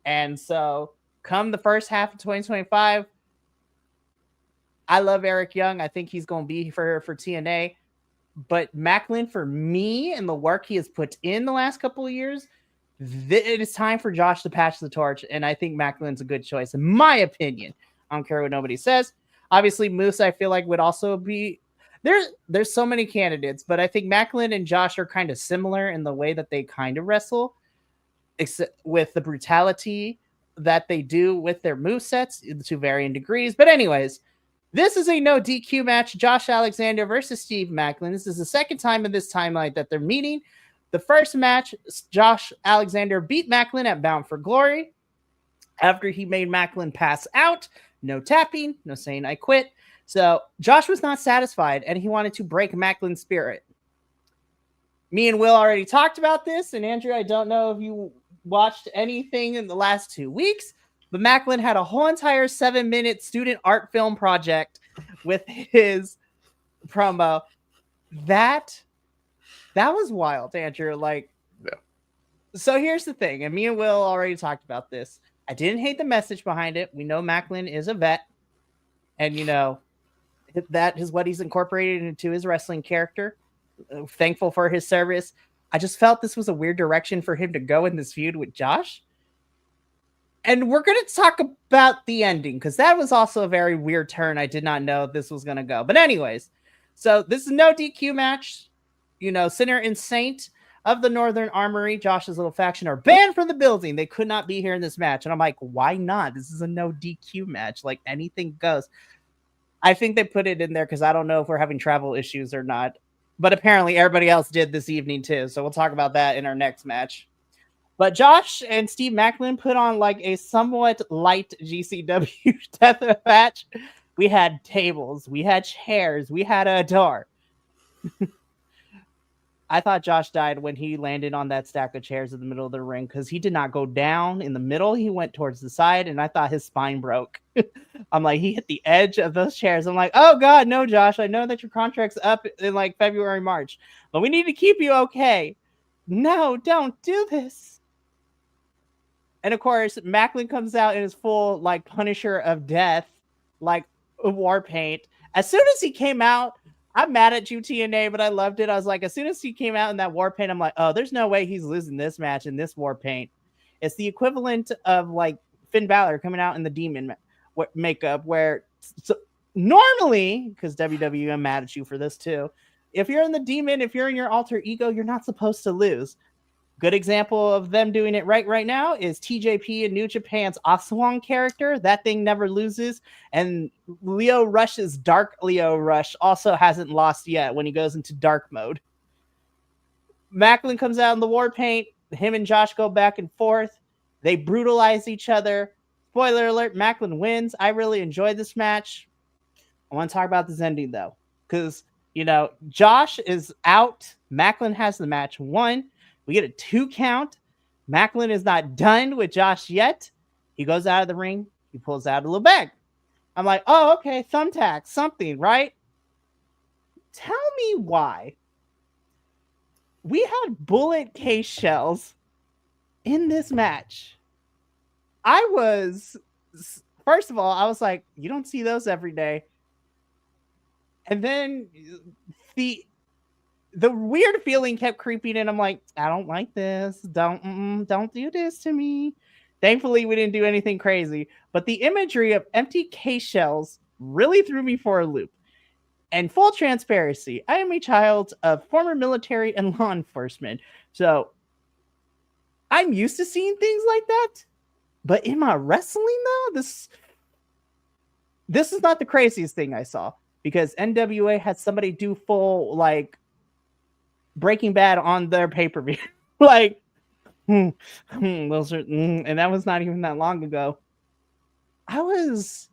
And so come the first half of 2025, I love Eric Young. I think he's going to be for TNA. But Macklin, for me, and the work he has put in the last couple of years, it is time for Josh to pass the torch. And I think Macklin's a good choice, in my opinion. I don't care what nobody says. Obviously, Moose, I feel like, would also be... There's so many candidates, but I think Macklin and Josh are kind of similar in the way that they kind of wrestle, except with the brutality that they do with their movesets to varying degrees. But anyways, this is a no DQ match. Josh Alexander versus Steve Macklin. This is the second time in this timeline that they're meeting. The first match, Josh Alexander beat Macklin at Bound for Glory after he made Macklin pass out. No tapping, no saying I quit. So Josh was not satisfied and he wanted to break Macklin's spirit. Me and Will already talked about this. And Andrew, I don't know if you watched anything in the last 2 weeks, but Macklin had a whole entire 7-minute student art film project with his promo. That was wild, Andrew. Like, yeah. So here's the thing, and me and Will already talked about this. I didn't hate the message behind it. We know Macklin is a vet, and that is what he's incorporated into his wrestling character. Thankful for his service. I just felt this was a weird direction for him to go in this feud with Josh. And we're going to talk about the ending, because that was also a very weird turn. I did not know this was going to go. But anyways, so this is no DQ match. Sinner and Saint of the Northern Armory, Josh's little faction, are banned from the building. They could not be here in this match. And I'm like, why not? This is a no DQ match. Like, anything goes. I think they put it in there because I don't know if we're having travel issues or not. But apparently everybody else did this evening too. So we'll talk about that in our next match. But Josh and Steve Macklin put on like a somewhat light GCW death match. We had tables, we had chairs, we had a door. I thought Josh died when he landed on that stack of chairs in the middle of the ring because he did not go down in the middle. He went towards the side, and I thought his spine broke. I'm like, he hit the edge of those chairs. I'm like, oh, God, no, Josh. I know that your contract's up in like February, March, but we need to keep you okay. No, don't do this. And, of course, Macklin comes out in his full, like, Punisher of Death, like, war paint. As soon as he came out, I'm mad at you, TNA, but I loved it. I was like, as soon as he came out in that war paint, I'm like, oh, there's no way he's losing this match in this war paint. It's the equivalent of like Finn Balor coming out in the demon makeup, where normally, because WWE, I'm mad at you for this too. If you're in the demon, if you're in your alter ego, you're not supposed to lose. Good example of them doing it right now is TJP in New Japan's Aswan character. That thing never loses. And Leo Rush's Dark Leo Rush also hasn't lost yet when he goes into dark mode. Macklin comes out in the war paint. Him and Josh go back and forth. They brutalize each other. Spoiler alert, Macklin wins. I really enjoyed this match. I want to talk about this ending, though, because, Josh is out. Macklin has the match won. We get a 2 count. Macklin is not done with Josh yet. He goes out of the ring. He pulls out a little bag. I'm like, oh, okay, thumbtack, something, right? Tell me why we had bullet case shells in this match. First of all, I was like, you don't see those every day. And then the weird feeling kept creeping in. I'm like, I don't like this. Don't do this to me. Thankfully, we didn't do anything crazy. But the imagery of empty case shells really threw me for a loop. And full transparency, I am a child of former military and law enforcement. So I'm used to seeing things like that. But in my wrestling, though, this is not the craziest thing I saw. Because NWA had somebody do full, like, Breaking Bad on their pay-per-view. Like, and that was not even that long ago. I don't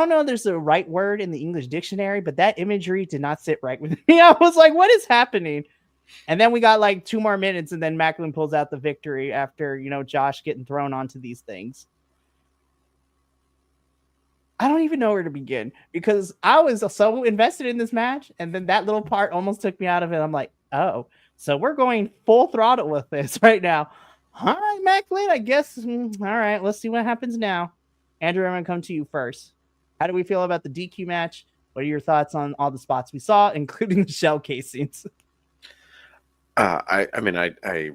know if there's a right word in the English dictionary, but that imagery did not sit right with me. I was like, what is happening? And then we got like 2 more minutes, and then Macklin pulls out the victory after, Josh getting thrown onto these things. I don't even know where to begin because I was so invested in this match, and then that little part almost took me out of it. I'm like, oh, so we're going full throttle with this right now. All right, Macklin, I guess. All right, let's see what happens now. Andrew, I'm going to come to you first. How do we feel about the DQ match? What are your thoughts on all the spots we saw, including the shell casings? I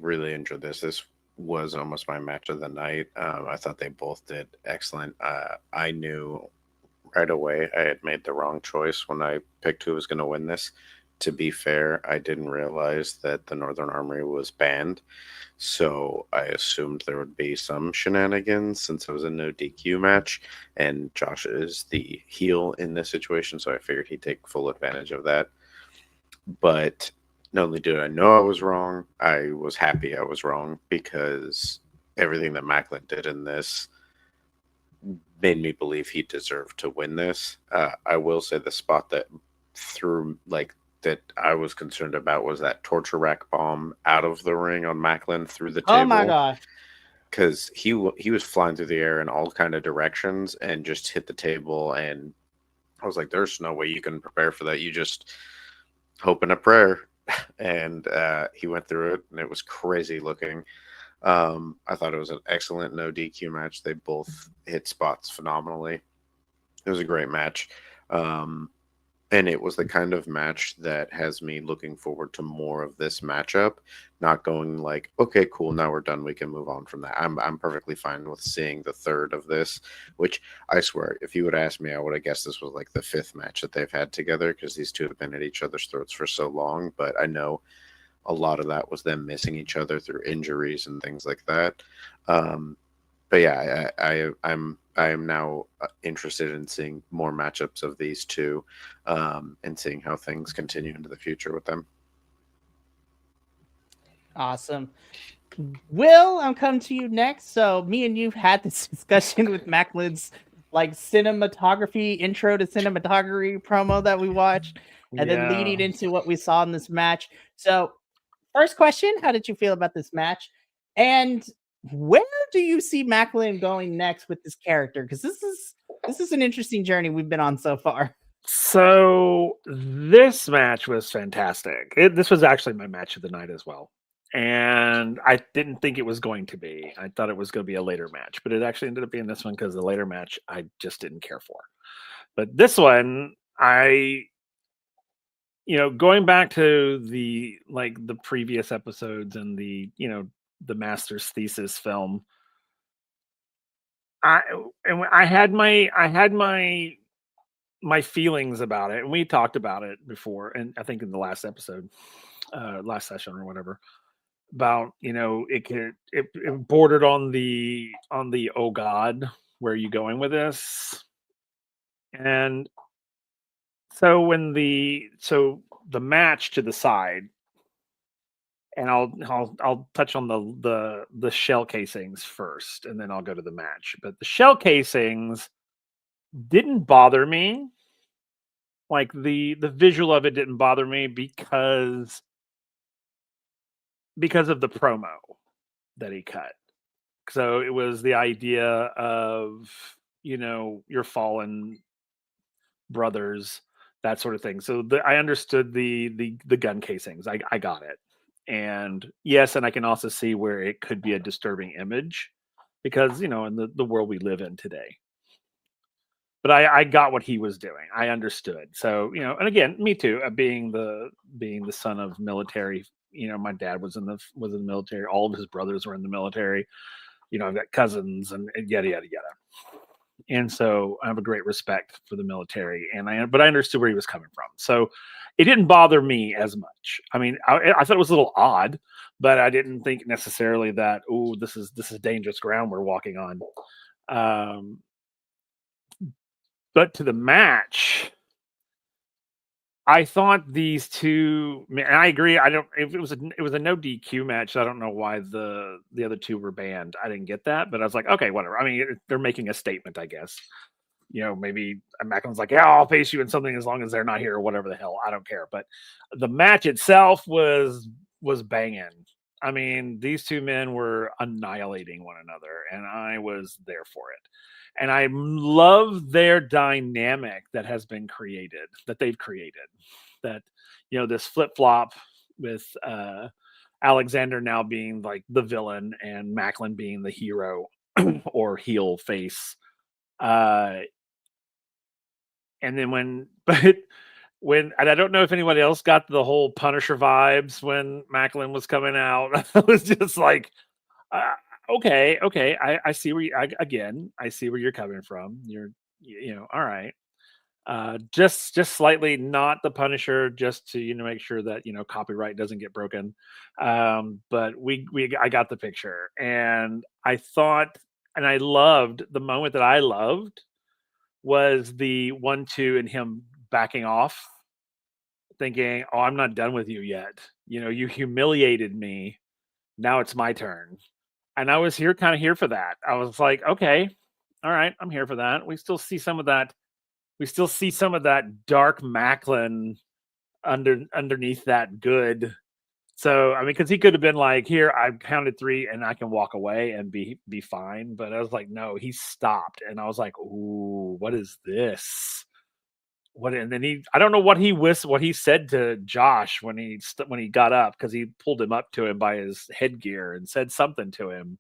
really enjoyed this. This was almost my match of the night. I thought they both did excellent. I knew right away I had made the wrong choice when I picked who was going to win this. To be fair, I didn't realize that the Northern Armory was banned, so I assumed there would be some shenanigans since it was a no DQ match, and Josh is the heel in this situation, so I figured he'd take full advantage of that. But not only did I know I was wrong, I was happy I was wrong because everything that Macklin did in this made me believe he deserved to win this. I will say the spot that that I was concerned about was that torture rack bomb out of the ring on Macklin through the table. Oh my god! Because he was flying through the air in all kind of directions and just hit the table, and I was like, "There's no way you can prepare for that. You just hope and a prayer." And he went through it, and it was crazy looking. I thought it was an excellent no DQ match. They both hit spots phenomenally. It was a great match. And it was the kind of match that has me looking forward to more of this matchup, not going like, okay, cool, now we're done, we can move on from that. I'm perfectly fine with seeing the third of this, which I swear, if you would ask me, I would have guessed this was like the 5th match that they've had together because these two have been at each other's throats for so long. But I know a lot of that was them missing each other through injuries and things like that. But yeah, I am now interested in seeing more matchups of these two, and seeing how things continue into the future with them. Awesome. Will, I'm coming to you next. So me and you've had this discussion with Macklin's like cinematography, intro to cinematography promo that we watched, and then leading into what we saw in this match. So first question, how did you feel about this match? And where do you see Macklin going next with this character? Because this is an interesting journey we've been on so far. So this match was fantastic. This was actually my match of the night as well. And I didn't think it was going to be. I thought it was going to be a later match, but it actually ended up being this one because the later match I just didn't care for. But this one, going back to the previous episodes and the master's thesis film, I had my feelings about it, and we talked about it before, and I think in the last episode, last session or whatever, about it bordered on the oh god, where are you going with this? And so the match to the side, and I'll touch on the shell casings first, and then I'll go to the match. But the shell casings didn't bother me Like the visual of it didn't bother me because of the promo that he cut. So it was the idea of, your fallen brothers, that sort of thing. So I understood the gun casings. I got it. And yes, and I can also see where it could be a disturbing image because, in the world we live in today. But I got what he was doing. I understood. So, and again, me too, being the son of military, my dad was in the military. All of his brothers were in the military. I've got cousins and yada yada yada. And so I have a great respect for the military, but I understood where he was coming from. So it didn't bother me as much. I mean, I thought it was a little odd, but I didn't think necessarily that, oh, this is dangerous ground we're walking on. But to the match, I thought these two, and I agree. If it was a no DQ match, I don't know why the other two were banned. I didn't get that, but I was like, okay, whatever. I mean, they're making a statement, I guess. Maybe Macklin's like, yeah, I'll face you in something as long as they're not here or whatever the hell. I don't care. But the match itself was banging. I mean, these two men were annihilating one another, and I was there for it. And I love their dynamic that they've created. That, this flip-flop with Alexander now being like the villain and Macklin being the hero or heel face. And then and I don't know if anybody else got the whole Punisher vibes when Macklin was coming out. I was just like, okay. I see I see where you're coming from. You're, all right. Just slightly not the Punisher, just to, make sure that, copyright doesn't get broken. But I got the picture, and I thought, and I loved the moment that I loved was the 1-2 and him backing off, thinking, oh, I'm not done with you yet. You humiliated me. Now it's my turn. And I was kind of here for that. I was like, okay, all right, I'm here for that. We still see some of that dark Macklin underneath that good. So, I mean, because he could have been like, here, I counted 3 and I can walk away and be fine. But I was like, no, he stopped. And I was like, ooh, what is this? And then I don't know what he said to Josh when he got up, because he pulled him up to him by his headgear and said something to him,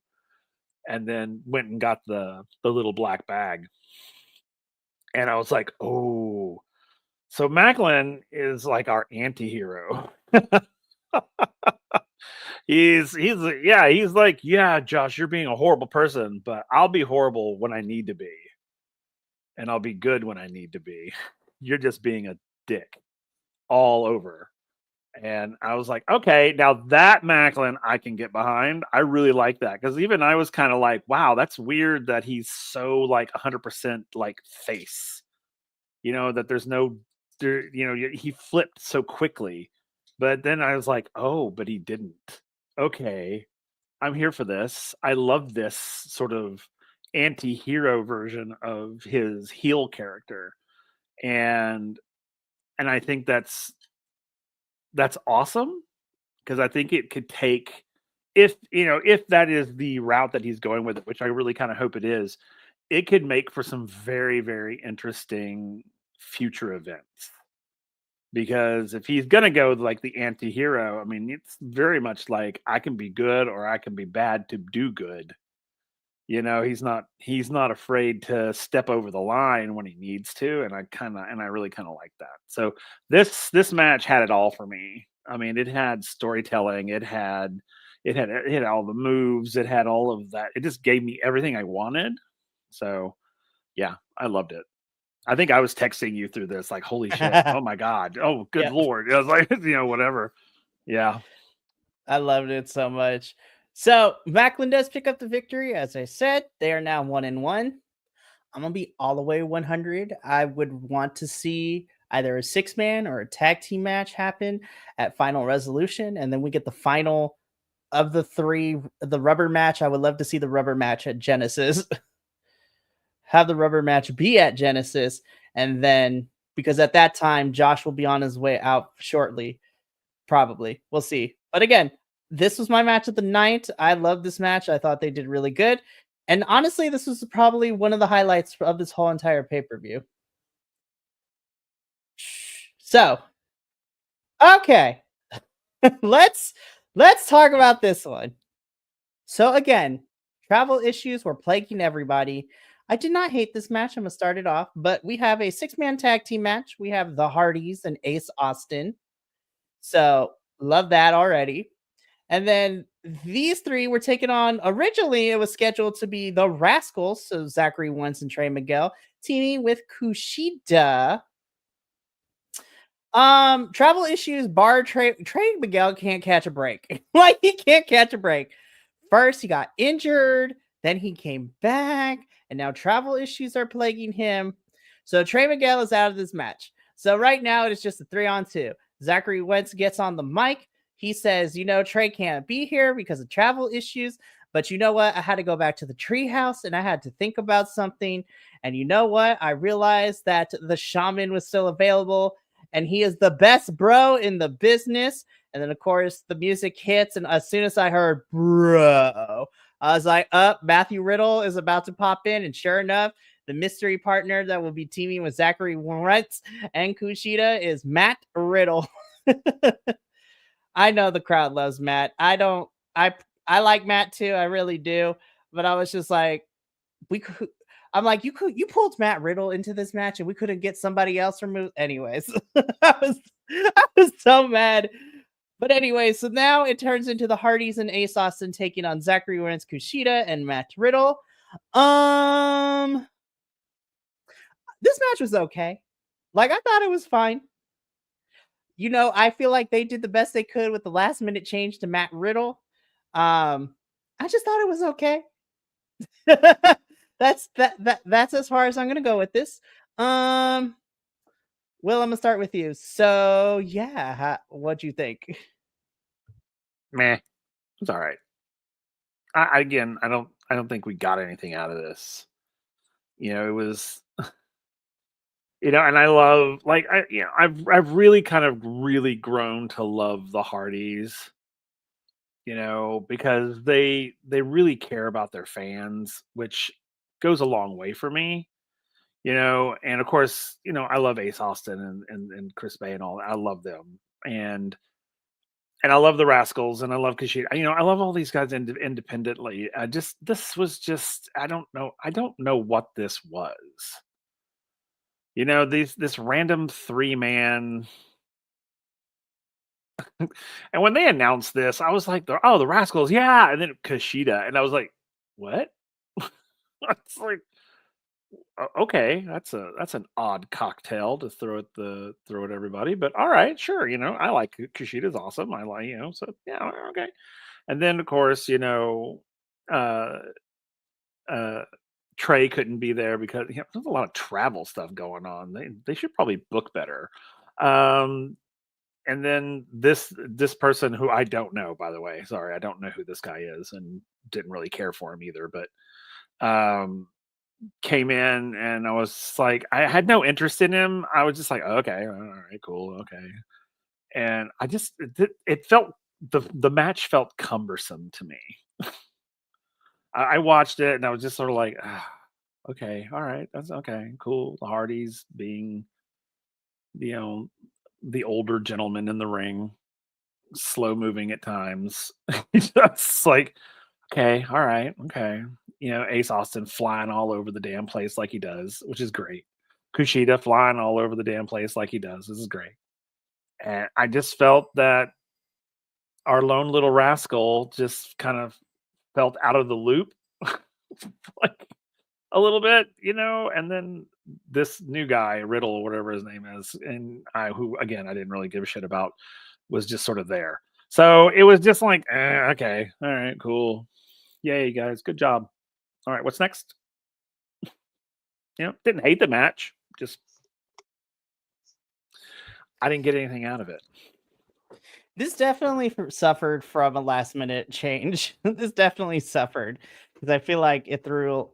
and then went and got the little black bag. And I was like, oh, so Macklin is like our anti-hero. he's like, yeah, Josh, you're being a horrible person, but I'll be horrible when I need to be, and I'll be good when I need to be. You're just being a dick all over. And I was like, okay, now that Macklin I can get behind. I really like that, because even I was kind of like, wow, that's weird that he's so like 100% like face, that there's no, he flipped so quickly. But then I was like, oh, but he didn't. Okay, I'm here for this. I love this sort of anti-hero version of his heel character. And I think that's awesome, because I think it could take, if that is the route that he's going with it, which I really kind of hope it is, it could make for some very, very interesting future events. Because if he's gonna go like the anti-hero, I mean, it's very much like, I can be good or I can be bad to do good. He's not afraid to step over the line when he needs to, and I really kind of like that. So this match had it all for me. I mean, it had storytelling, it had all the moves, it had all of that. It just gave me everything I wanted. So yeah, I loved it. I think I was texting you through this, like, holy shit, oh my god, oh good lord. I was like, whatever. Yeah. I loved it so much. So Macklin does pick up the victory. As I said, they are now 1-1. I'm gonna be all the way 100. I would want to see either a 6-man or a tag team match happen at Final Resolution, and then we get the final of the 3, the rubber match. I would love to see the rubber match at Genesis. Have the rubber match be at Genesis, and then because at that time Josh will be on his way out shortly. Probably. We'll see. But again, this was my match of the night. I love this match. I thought they did really good. And honestly, this was probably one of the highlights of this whole entire pay-per-view. So, okay. let's talk about this one. So again, travel issues were plaguing everybody. I did not hate this match. I'm gonna start it off, but we have a 6-man tag team match. We have the Hardys and Ace Austin. So love that already. And then these three were taken on. Originally, it was scheduled to be the Rascals, so Zachary Wentz and Trey Miguel, teaming with Kushida. Travel issues bar Trey Miguel can't catch a break. Like, he can't catch a break. First, he got injured, then he came back, and now travel issues are plaguing him. So Trey Miguel is out of this match. So right now, it is just a 3-on-2. Zachary Wentz gets on the mic. He says, Trey can't be here because of travel issues, but you know what? I had to go back to the treehouse and I had to think about something. And you know what? I realized that the shaman was still available and he is the best bro in the business. And then, of course, the music hits. And as soon as I heard bro, I was like, Matthew Riddle is about to pop in. And sure enough, the mystery partner that will be teaming with Zachary Wentz and Kushida is Matt Riddle. I know the crowd loves Matt. I like Matt too. I really do. But I was just like, you pulled Matt Riddle into this match and we couldn't get somebody else removed. Anyways, I was so mad. But anyway, so now it turns into the Hardys and Ace Austin taking on Zachary Wentz, Kushida, and Matt Riddle. This match was okay. Like, I thought it was fine. I feel like they did the best they could with the last minute change to Matt Riddle. I just thought it was okay. That's as far as I'm gonna go with this. Will, I'm gonna start with you. So yeah, what'd you think? Meh, it's all right. I don't think we got anything out of this. It was, and I love, like, I've really kind of really grown to love the Hardys. Because they really care about their fans, which goes a long way for me. And of course, I love Ace Austin and Chris Bay and all that. I love them. And I love the Rascals and I love Kushida. I love all these guys independently. This was just, I don't know what this was. This random 3-man. And when they announced this, I was like, the Rascals, yeah. And then Kushida. And I was like, what? It's like, okay, that's an odd cocktail to throw at everybody, but all right, sure. I like Kushida's awesome. I like, so yeah, okay. And then of course, uh Trey couldn't be there because there's a lot of travel stuff going on. They should probably book better. And then this person who I don't know, by the way, sorry, I don't know who this guy is and didn't really care for him either, but came in and I was like, I had no interest in him. I was just like, okay, all right, cool, okay. And it felt, the match felt cumbersome to me. I watched it and I was just sort of like, okay, all right, that's okay, cool. The Hardys being, the older gentleman in the ring, slow moving at times. Just like, okay, all right, okay. Ace Austin flying all over the damn place like he does, which is great. Kushida flying all over the damn place like he does. This is great. And I just felt that our lone little rascal just kind of felt out of the loop, like a little bit, and then this new guy, Riddle, whatever his name is, and who again I didn't really give a shit about, was just sort of there. So it was just like, okay, all right, cool. Yay, guys, good job. All right, what's next? Didn't hate the match. Just I didn't get anything out of it. This definitely suffered from a last minute change. This definitely suffered because I feel like it threw,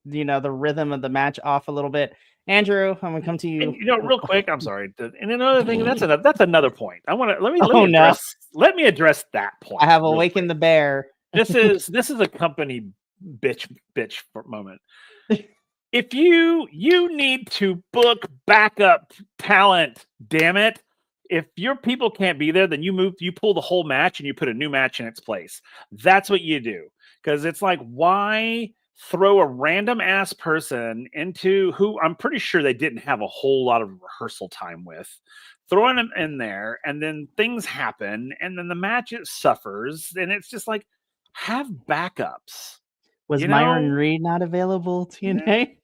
the rhythm of the match off a little bit. Andrew, I'm gonna come to you. And, real quick, I'm sorry. And another thing, that's another point. I want to let me No. address that point. I have awakened the bear. This is a company bitch moment. If you need to book backup talent, damn it. If your people can't be there, then you pull the whole match and you put a new match in its place. That's what you do. Because it's like, why throw a random ass person into who I'm pretty sure they didn't have a whole lot of rehearsal time with, throwing them in there, and then things happen, and then the match suffers, and it's just like, have backups. Was Myron Reed not available, TNA?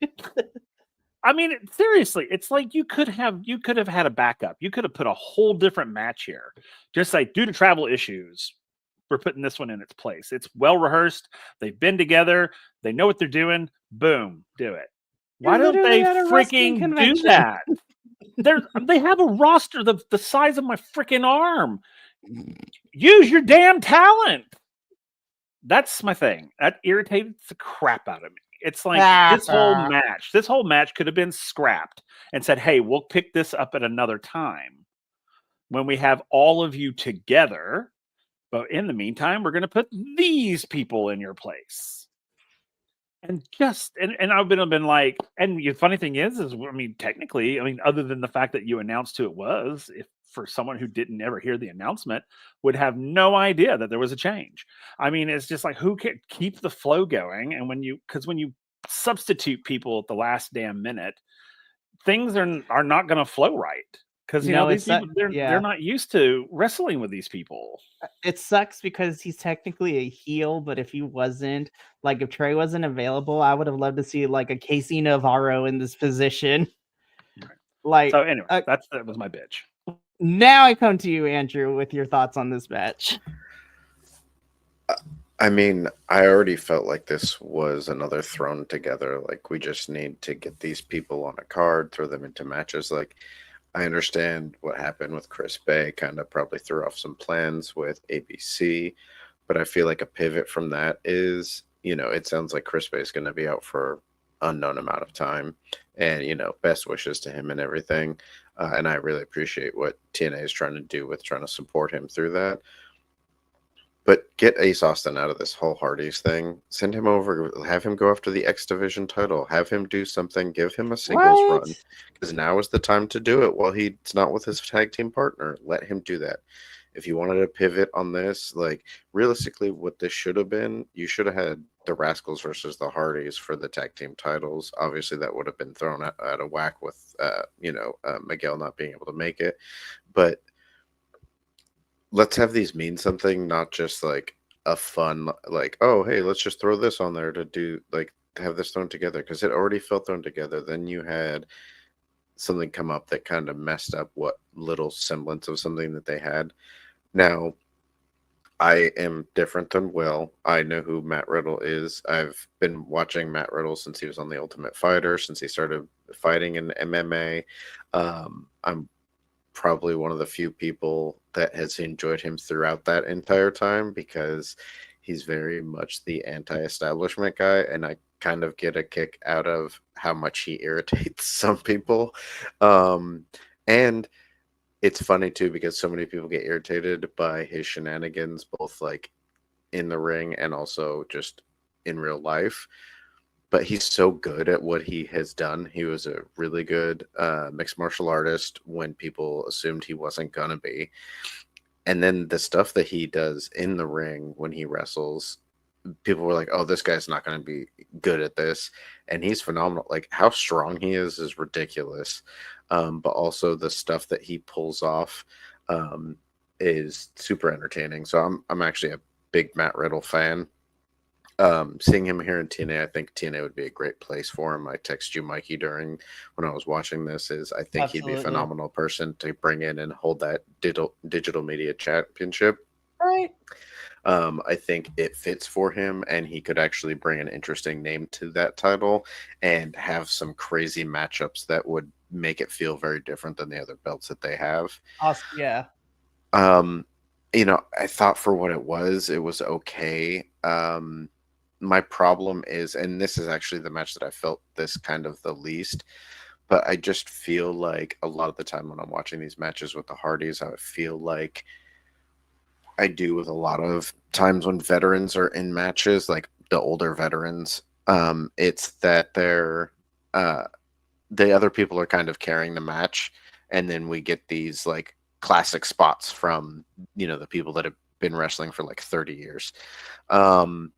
I mean, seriously, it's like you could have had a backup. You could have put a whole different match here. Just like, due to travel issues, we're putting this one in its place. It's well rehearsed. They've been together. They know what they're doing. Boom, do it. Why don't they freaking do that? They have a roster the size of my freaking arm. Use your damn talent. That's my thing. That irritated the crap out of me. It's like this whole match could have been scrapped and said, hey, we'll pick this up at another time when we have all of you together. But in the meantime, we're going to put these people in your place. And I've been like, and the funny thing is, technically, other than the fact that you announced who it was, if for someone who didn't ever hear the announcement, would have no idea that there was a change. It's just like, who can keep the flow going? And when you substitute people at the last damn minute, things are not going to flow right. Because these people, they're not used to wrestling with these people. It sucks because he's technically a heel, but if he wasn't, like if Trey wasn't available, I would have loved to see like a Casey Navarro in this position. Right. Like, so anyway, that was my bitch. Now I come to you, Andrew, with your thoughts on this match. I already felt like this was another thrown together. Like, we just need to get these people on a card, throw them into matches. Like, I understand what happened with Chris Bay, kind of probably threw off some plans with ABC, but I feel like a pivot from that is, it sounds like Chris Bay is going to be out for unknown amount of time, and best wishes to him and everything. And I really appreciate what TNA is trying to do with trying to support him through that. But get Ace Austin out of this whole Hardys thing. Send him over. Have him go after the X Division title. Have him do something. Give him a singles run. Because now is the time to do it while he's not with his tag team partner. Let him do that. If you wanted to pivot on this, like, realistically, what this should have been, you should have had the Rascals versus the Hardys for the tag team titles. Obviously, that would have been thrown out of whack with, Miguel not being able to make it. But let's have these mean something, not just like a fun, like, oh, hey, let's just throw this on there to do, like, to have this thrown together, because it already felt thrown together. Then you had something come up that kind of messed up what little semblance of something that they had. Now, I am different than Will. I know who Matt Riddle is. I've been watching Matt Riddle since he was on The Ultimate Fighter, since he started fighting in MMA. I'm probably one of the few people that has enjoyed him throughout that entire time, because he's very much the anti-establishment guy, and I kind of get a kick out of how much he irritates some people. And it's funny too, because so many people get irritated by his shenanigans, both like in the ring and also just in real life. But he's so good at what he has done. He was a really good mixed martial artist when people assumed he wasn't going to be. And then the stuff that he does in the ring when he wrestles, people were like, oh, this guy's not going to be good at this. And he's phenomenal. Like, how strong he is ridiculous. But also the stuff that he pulls off is super entertaining. So I'm actually a big Matt Riddle fan. Seeing him here in TNA, I think TNA would be a great place for him. I texted you, Mikey, when I was watching this, I think Absolutely. He'd be a phenomenal person to bring in and hold that digital media championship. Right. I think it fits for him, and he could actually bring an interesting name to that title and have some crazy matchups that would make it feel very different than the other belts that they have. Awesome. Yeah. I thought for what it was okay. My problem is, and this is actually the match that I felt this kind of the least, but I just feel like a lot of the time when I'm watching these matches with the Hardys, I feel like I do with a lot of times when veterans are in matches, like the older veterans. It's that they're the other people are kind of carrying the match, and then we get these like classic spots from the people that have been wrestling for like 30 years, and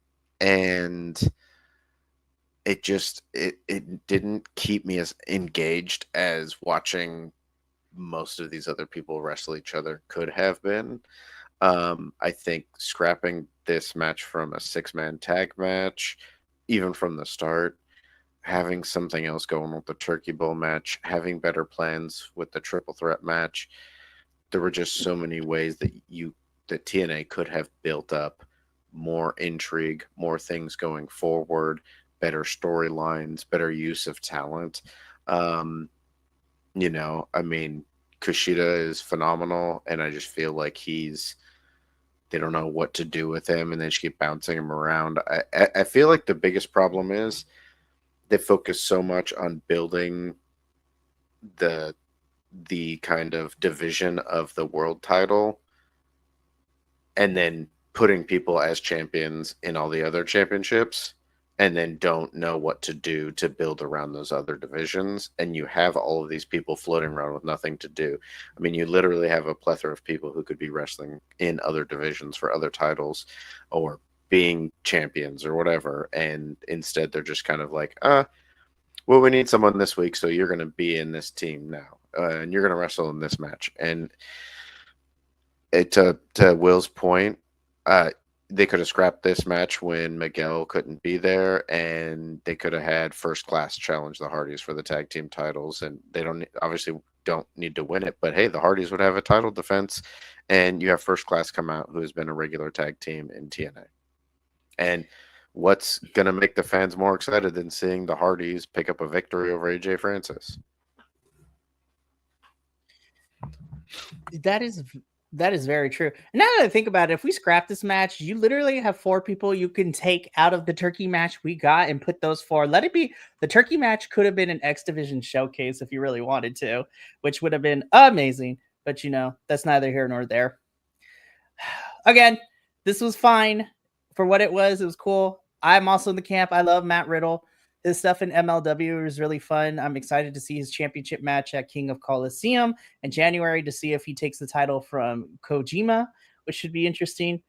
it didn't keep me as engaged as watching most of these other people wrestle each other could have been. I think scrapping this match from a 6-man tag match, even from the start, having something else going with the Turkey Bowl match, having better plans with the triple threat match, there were just so many ways that TNA could have built up more intrigue, more things going forward, better storylines, better use of talent. I mean, Kushida is phenomenal, and I just feel like they don't know what to do with him, and they just keep bouncing him around. I feel like the biggest problem is they focus so much on building the kind of division of the world title, and then putting people as champions in all the other championships, and then don't know what to do to build around those other divisions. And you have all of these people floating around with nothing to do. I mean, you literally have a plethora of people who could be wrestling in other divisions for other titles or being champions or whatever. And instead they're just kind of like, well, we need someone this week, so you're going to be in this team now, and you're going to wrestle in this match. And to Will's point, they could have scrapped this match when Miguel couldn't be there, and they could have had First Class challenge the Hardys for the tag team titles, and they obviously don't need to win it, but hey, the Hardys would have a title defense, and you have First Class come out, who has been a regular tag team in TNA. And what's going to make the fans more excited than seeing the Hardys pick up a victory over AJ Francis? That is very true. Now that I think about it, if we scrap this match, you literally have 4 people you can take out of the turkey match we got and put those 4. Let it be. The turkey match could have been an X Division showcase if you really wanted to, which would have been amazing. But, that's neither here nor there. Again, this was fine for what it was. It was cool. I'm also in the camp. I love Matt Riddle. His stuff in MLW is really fun. I'm excited to see his championship match at King of Coliseum in January to see if he takes the title from Kojima, which should be interesting.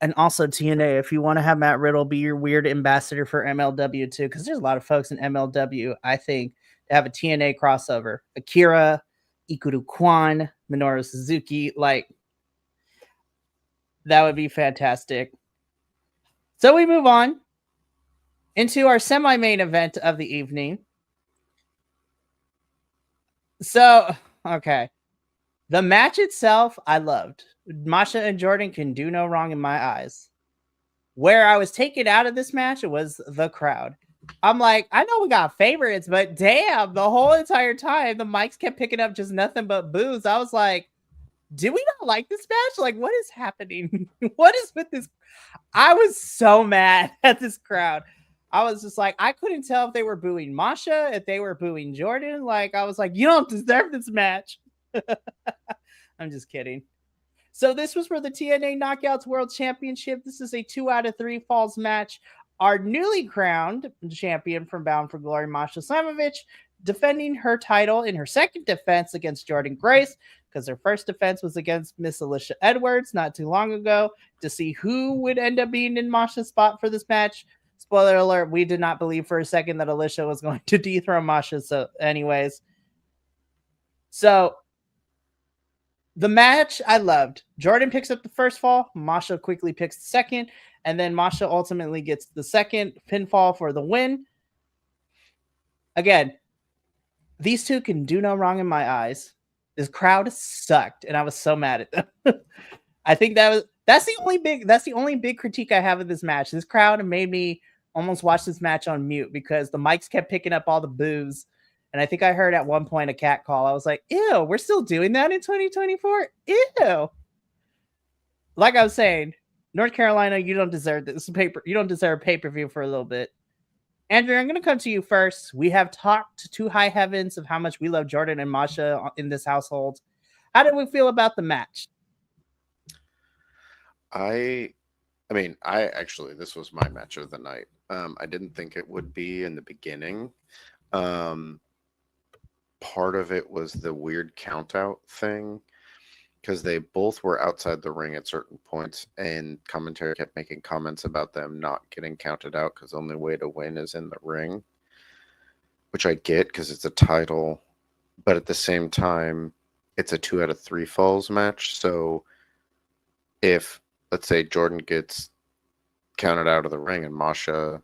And also TNA, if you want to have Matt Riddle be your weird ambassador for MLW too, because there's a lot of folks in MLW, I think, to have a TNA crossover. Akira, Ikuru Kwan, Minoru Suzuki, that would be fantastic. So we move on into our semi-main event of the evening. So, okay. The match itself, I loved. Masha and Jordan can do no wrong in my eyes. Where I was taken out of this match was the crowd. I'm like, I know we got favorites, but damn, the whole entire time, the mics kept picking up just nothing but boos. I was like, did we not like this match? Like, what is happening? What is with this? I was so mad at this crowd. I was just like, I couldn't tell if they were booing Masha, if they were booing Jordan. Like, I was like, you don't deserve this match. I'm just kidding. So this was for the TNA Knockouts World Championship. This is a 2 out of 3 falls match. Our newly crowned champion from Bound for Glory, Masha Slamovich, defending her title in her second defense against Jordan Grace, because her first defense was against Miss Alicia Edwards not too long ago, to see who would end up being in Masha's spot for this match. Spoiler alert, we did not believe for a second that Alicia was going to dethrone Masha. So anyways, so the match I loved. Jordan picks up the first fall. Masha quickly picks the second. And then Masha ultimately gets the second pinfall for the win. Again, these two can do no wrong in my eyes. This crowd sucked, and I was so mad at them. I think that's the only big critique I have of this match. This crowd made me almost watch this match on mute because the mics kept picking up all the boos. And I think I heard at one point a cat call. I was like, ew, we're still doing that in 2024? Ew. Like I was saying, North Carolina, you don't deserve this paper. You don't deserve a pay-per-view for a little bit. Andrew, I'm going to come to you first. We have talked to high heavens of how much we love Jordan and Masha in this household. How did we feel about the match? I mean, I actually, this was my match of the night. I didn't think it would be in the beginning. Part of it was the weird count out thing because they both were outside the ring at certain points, and commentary kept making comments about them not getting counted out because the only way to win is in the ring, which I get because it's a title, but at the same time, it's a 2 out of 3 falls match. So if, let's say, Jordan gets counted out of the ring and Masha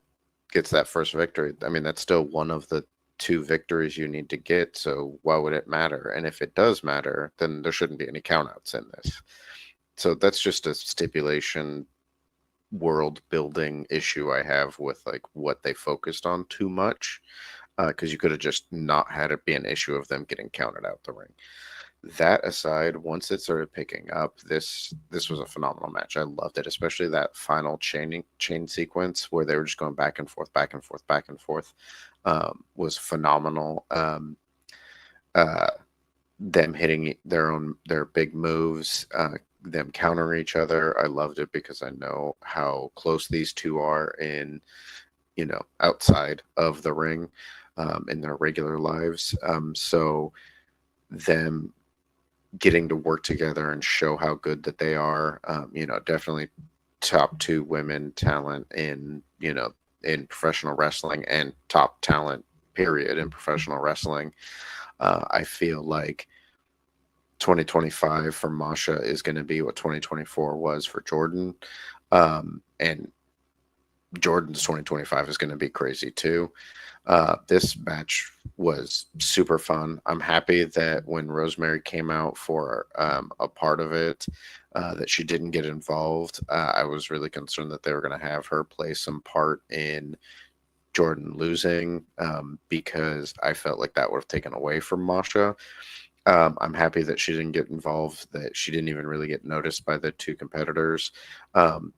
gets that first victory, I mean, that's still one of the 2 victories you need to get. So why would it matter? And if it does matter, then there shouldn't be any countouts in this. So that's just a stipulation world building issue I have with like what they focused on too much. Because you could have just not had it be an issue of them getting counted out the ring. That aside, once it started picking up, this was a phenomenal match. I loved it, especially that final chain sequence where they were just going back and forth, back and forth, back and forth. Was phenomenal. Them hitting their big moves, them countering each other. I loved it because I know how close these two are in, outside of the ring, in their regular lives. So them getting to work together and show how good that they are, definitely top 2 women talent in professional wrestling and top talent period in professional wrestling. I feel like 2025 for Masha is going to be what 2024 was for Jordan. And Jordan's 2025 is going to be crazy too. This match was super fun. I'm happy that when Rosemary came out for a part of it, that she didn't get involved. I was really concerned that they were going to have her play some part in Jordan losing, because I felt like that would have taken away from Masha. I'm happy that she didn't get involved, that she didn't even really get noticed by the 2 competitors,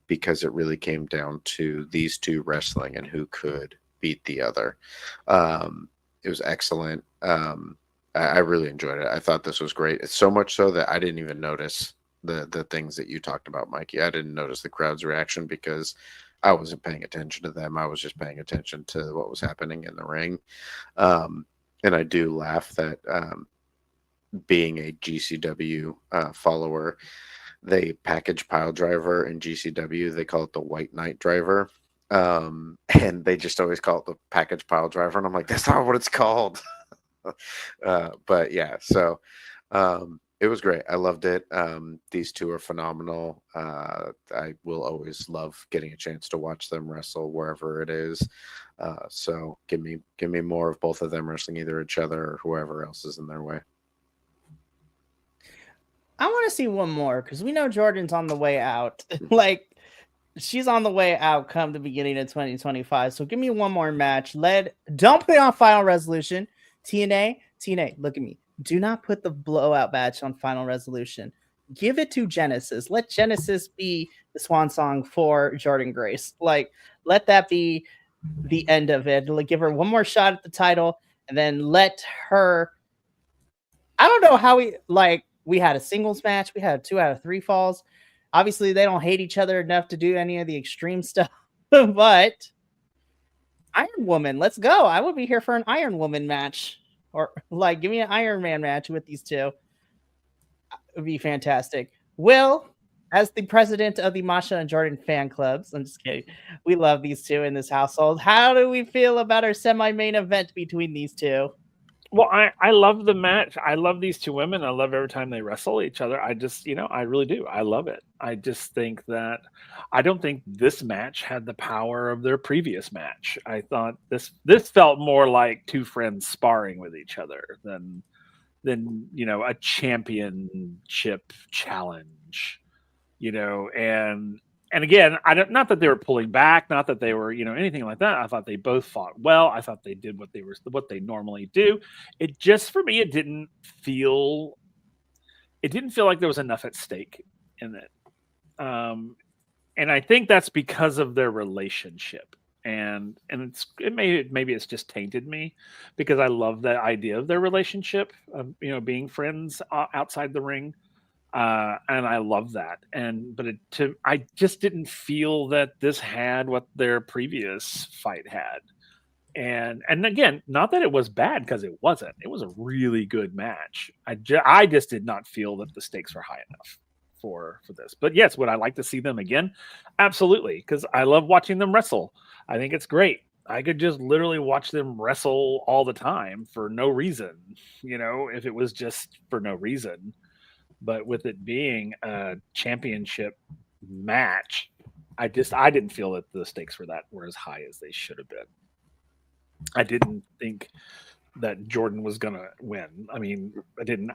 because it really came down to these 2 wrestling and who could beat the other. It was excellent. I really enjoyed it. I thought this was great. It's so much so that I didn't even notice the things that you talked about, Mikey. I didn't notice the crowd's reaction because I wasn't paying attention to them. I was just paying attention to what was happening in the ring. And I do laugh that, being a GCW follower, they package pile driver in GCW. They call it the White Knight driver. And they just always call it the package pile driver. And I'm like, that's not what it's called. But yeah, so it was great. I loved it. These 2 are phenomenal. I will always love getting a chance to watch them wrestle wherever it is. So give me more of both of them wrestling either each other or whoever else is in their way. I want to see one more because we know Jordan's on the way out. Like, she's on the way out come the beginning of 2025. So give me one more match. Don't put it on Final Resolution. TNA, look at me. Do not put the blowout match on Final Resolution. Give it to Genesis. Let Genesis be the swan song for Jordan Grace. Like, let that be the end of it. Like, give her one more shot at the title, and then let her. I don't know how we had a singles match. We had 2 out of 3 falls. Obviously, they don't hate each other enough to do any of the extreme stuff. But Iron Woman, let's go. I would be here for an Iron Woman match. Or, like, give me an Iron Man match with these 2. It would be fantastic. Will, as the president of the Masha and Jordan fan clubs, I'm just kidding. We love these 2 in this household. How do we feel about our semi-main event between these 2? Well, I love the match. I love these 2 women. I love every time they wrestle each other. I just, I really do. I love it. I just think that I don't think this match had the power of their previous match. I thought this felt more like 2 friends sparring with each other than a championship challenge, and again, not that they were pulling back, not that they were, anything like that. I thought they both fought well. I thought they did what they normally do. It just, for me, it didn't feel like there was enough at stake in it. And I think that's because of their relationship. and maybe it's just tainted me because I love the idea of their relationship, being friends outside the ring, and I love that. I just didn't feel that this had what their previous fight had. And again, not that it was bad, because it wasn't. It was a really good match. I just did not feel that the stakes were high enough for this. But yes, would I like to see them again? Absolutely, because I love watching them wrestle. I think it's great. I could just literally watch them wrestle all the time for no reason, if it was just for no reason. But with it being a championship match, I didn't feel that the stakes were as high as they should have been. I didn't think that Jordan was gonna win. I mean, I didn't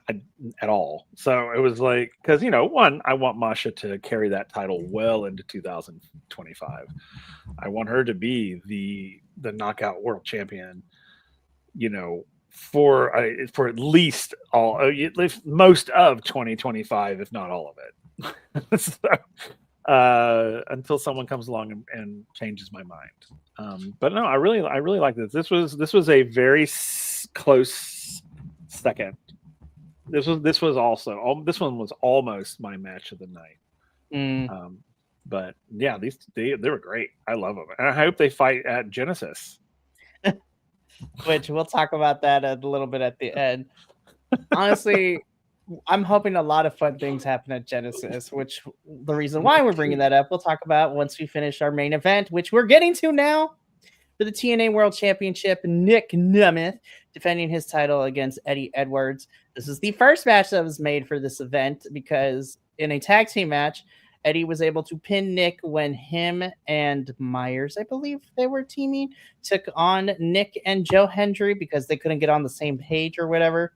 at all. So it was like, because one, I want Masha to carry that title well into 2025. I want her to be the knockout world champion. For at least most of 2025, if not all of it. So, until someone comes along and changes my mind. But no, I really like this. This was a very close second. This one was almost my match of the night. But yeah, they were great. I love them, and I hope they fight at Genesis. Which we'll talk about that a little bit at the end. Honestly, I'm hoping a lot of fun things happen at Genesis, which the reason why we're bringing that up, we'll talk about once we finish our main event, which we're getting to now. For the TNA World Championship, Nick Nemeth defending his title against Eddie Edwards. This is the first match that was made for this event, because in a tag team match, Eddie was able to pin Nick when him and Myers, I believe they were teaming, took on Nick and Joe Hendry because they couldn't get on the same page or whatever.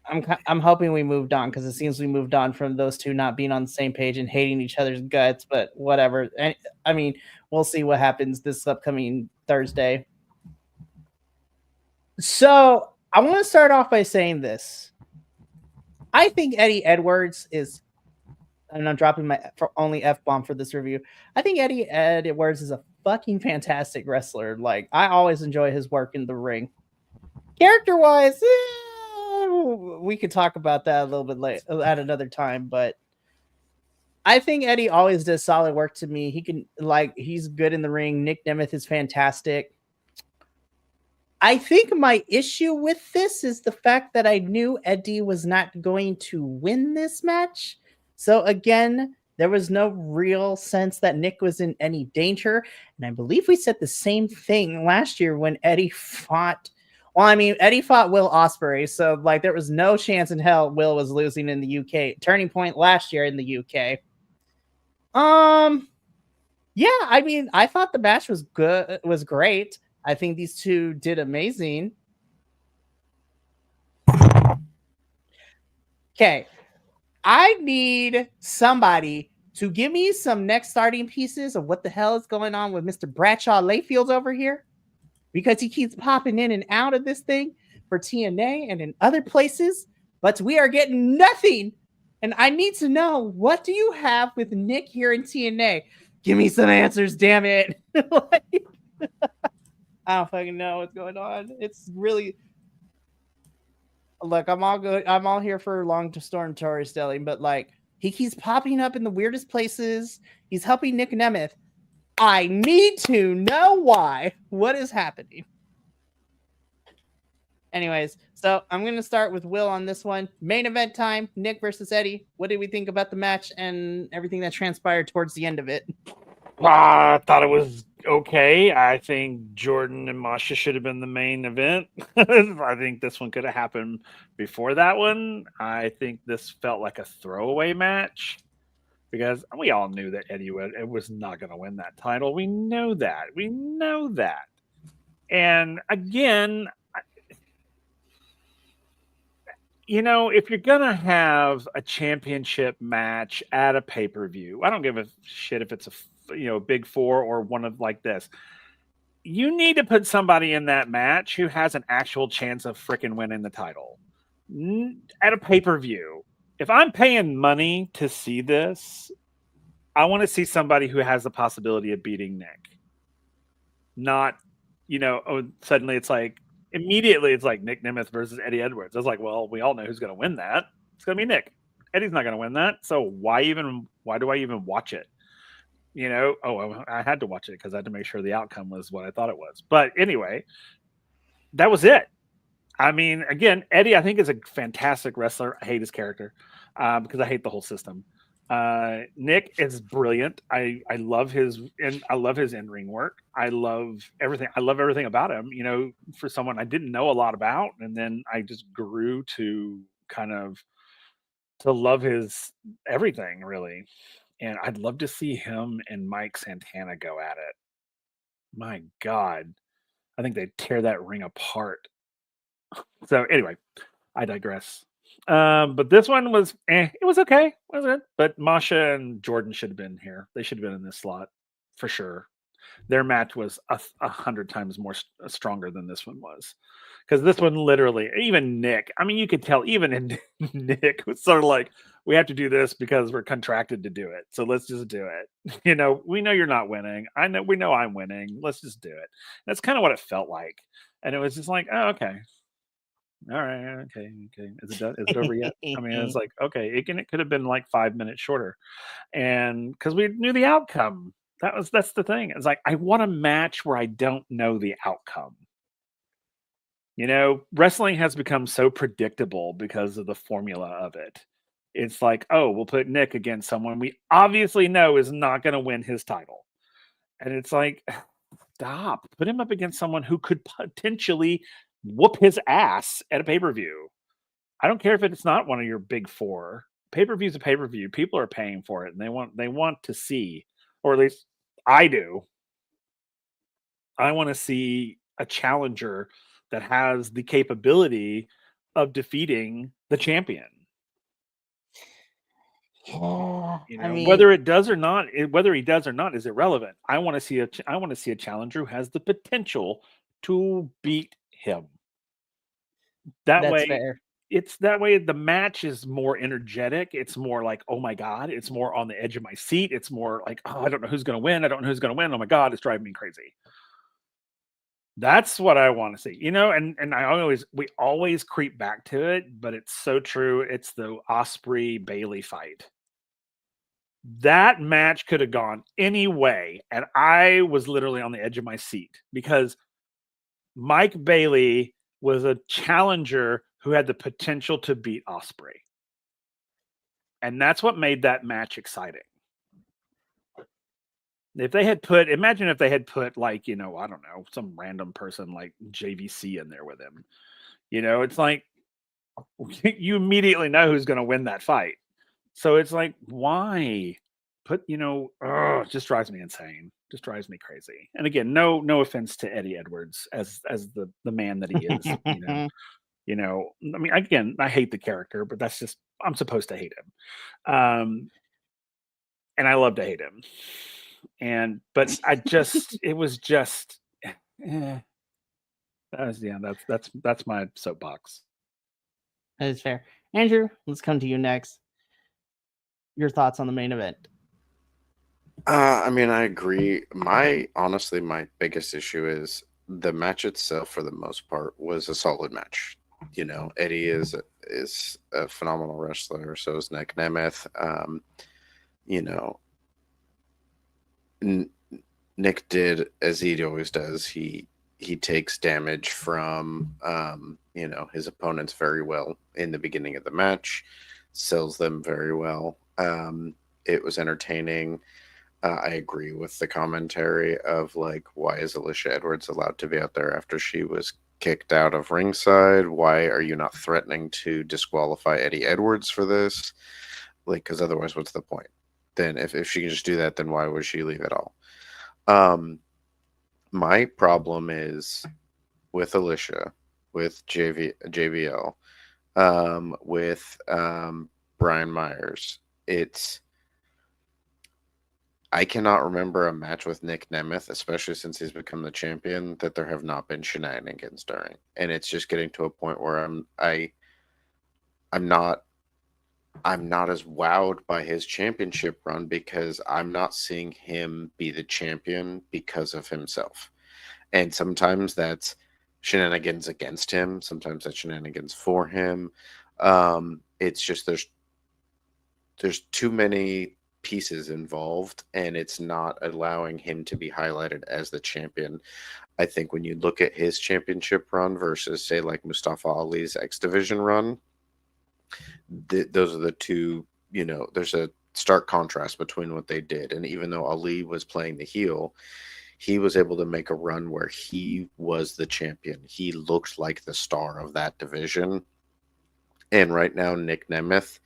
I'm hoping we moved on, because it seems we moved on from those two not being on the same page and hating each other's guts, but whatever. And I mean, we'll see what happens this upcoming Thursday. So I want to start off by saying this. I think Eddie Edwards is, and I'm dropping my only F-bomb for this review, I think Eddie Edwards is a fucking fantastic wrestler. Like, I always enjoy his work in the ring. Character-wise, we could talk about that a little bit later at another time, but I think Eddie always does solid work to me. He's good in the ring. Nick Nemeth is fantastic. I think my issue with this is the fact that I knew Eddie was not going to win this match. So again, there was no real sense that Nick was in any danger. And I believe we said the same thing last year when Eddie fought. Well, I mean, Eddie fought Will Ospreay, so there was no chance in hell Will was losing in the UK. Turning Point last year in the UK. Yeah, I mean, I thought the match was good, was great. I think these two did amazing. Okay, I need somebody to give me some next starting pieces of what the hell is going on with Mr. Bradshaw Layfield over here, because he keeps popping in and out of this thing for TNA and in other places, but we are getting nothing. And I need to know, what do you have with Nick here in TNA? Give me some answers, damn it. I don't fucking know what's going on. It's really... Look, I'm all good. I'm all here for long storm storytelling, but he keeps popping up in the weirdest places. He's helping Nick Nemeth. I need to know why. What is happening? Anyways, so I'm going to start with Will on this one. Main event time, Nick versus Eddie. What did we think about the match and everything that transpired towards the end of it? I thought it was okay. I think Jordan and Masha should have been the main event. I think this one could have happened before that one. I think this felt like a throwaway match, because we all knew that Eddie was not going to win that title. We know that. And again, if you're going to have a championship match at a pay-per-view, I don't give a shit if it's a big four or one of like this. You need to put somebody in that match who has an actual chance of freaking winning the title at a pay-per-view. If I'm paying money to see this, I want to see somebody who has the possibility of beating Nick. not, suddenly it's like immediately it's like Nick Nemeth versus Eddie Edwards. I was like, well, we all know who's going to win that. It's going to be Nick. Eddie's not going to win that. So why do I even watch it? I had to watch it because I had to make sure the outcome was what I thought it was. But anyway, that was it. I mean, again, Eddie, I think, is a fantastic wrestler. I hate his character because I hate the whole system. Nick is brilliant. I love his in-ring work. I love everything. I love everything about him. For someone I didn't know a lot about, and then I just grew to love his everything, really. And I'd love to see him and Mike Santana go at it. My God, I think they'd tear that ring apart. So anyway, I digress. But this one was, it was okay. It was good. But Masha and Jordan should have been here. They should have been in this slot for sure. Their match was 100 times more stronger than this one was. Because this one literally, even Nick, I mean, you could tell even in Nick was sort of like, we have to do this because we're contracted to do it. So let's just do it. We know you're not winning. We know I'm winning. Let's just do it. That's kind of what it felt like. And it was just like, oh, okay. All right. Okay. Is it done? Is it over yet? I mean, it's like, okay, it could have been like 5 minutes shorter. And because we knew the outcome. That's the thing. It's like, I want a match where I don't know the outcome. Wrestling has become so predictable because of the formula of it. It's like, oh, we'll put Nick against someone we obviously know is not going to win his title. And it's like, stop. Put him up against someone who could potentially whoop his ass at a pay-per-view. I don't care if it's not one of your big four. Pay-per-view is a pay-per-view. People are paying for it, and they want to see, or at least I do. I want to see a challenger that has the capability of defeating the champion. Yeah, whether he does or not is irrelevant. I want to see a challenger who has the potential to beat him. That's fair. It's that way. The match is more energetic. It's more like, oh my God, it's more on the edge of my seat. It's more like, oh, I don't know who's going to win. I don't know who's going to win. Oh my God, it's driving me crazy. That's what I want to see, and we always creep back to it, but it's so true. It's the Ospreay Bailey fight. That match could have gone any way, and I was literally on the edge of my seat because Mike Bailey was a challenger who had the potential to beat Ospreay. And that's what made that match exciting. Imagine if they had put like, I don't know, some random person like JVC in there with him. It's like you immediately know who's going to win that fight. So it's like, why put, it just drives me insane. Just drives me crazy. And again, no offense to Eddie Edwards as the man that he is. I mean, again, I hate the character, but that's just, I'm supposed to hate him. And I love to hate him. But it was just, that's my soapbox. That is fair. Andrew, let's come to you next. Your thoughts on the main event? I mean, I agree. My biggest issue is the match itself, for the most part, was a solid match. Eddie is a phenomenal wrestler. So is Nick Nemeth. Nick did as he always does. He takes damage from his opponents very well in the beginning of the match, sells them very well. It was entertaining. I agree with the commentary of like, why is Alicia Edwards allowed to be out there after she was kicked out of ringside? Why are you not threatening to disqualify Eddie Edwards for this? Like, because otherwise, what's the point? Then if she can just do that, then why would she leave at all? My problem is with Alicia, with JVL, with Brian Myers. I cannot remember a match with Nick Nemeth, especially since he's become the champion, that there have not been shenanigans during. And it's just getting to a point where I'm not as wowed by his championship run because I'm not seeing him be the champion because of himself. And sometimes that's shenanigans against him. Sometimes that's shenanigans for him. It's just there's too many pieces involved, and it's not allowing him to be highlighted as the champion. I think when you look at his championship run versus, say, like Mustafa Ali's X Division run, those are the two, there's a stark contrast between what they did. And even though Ali was playing the heel, he was able to make a run where he was the champion. He looked like the star of that division. And right now, Nick Nemeth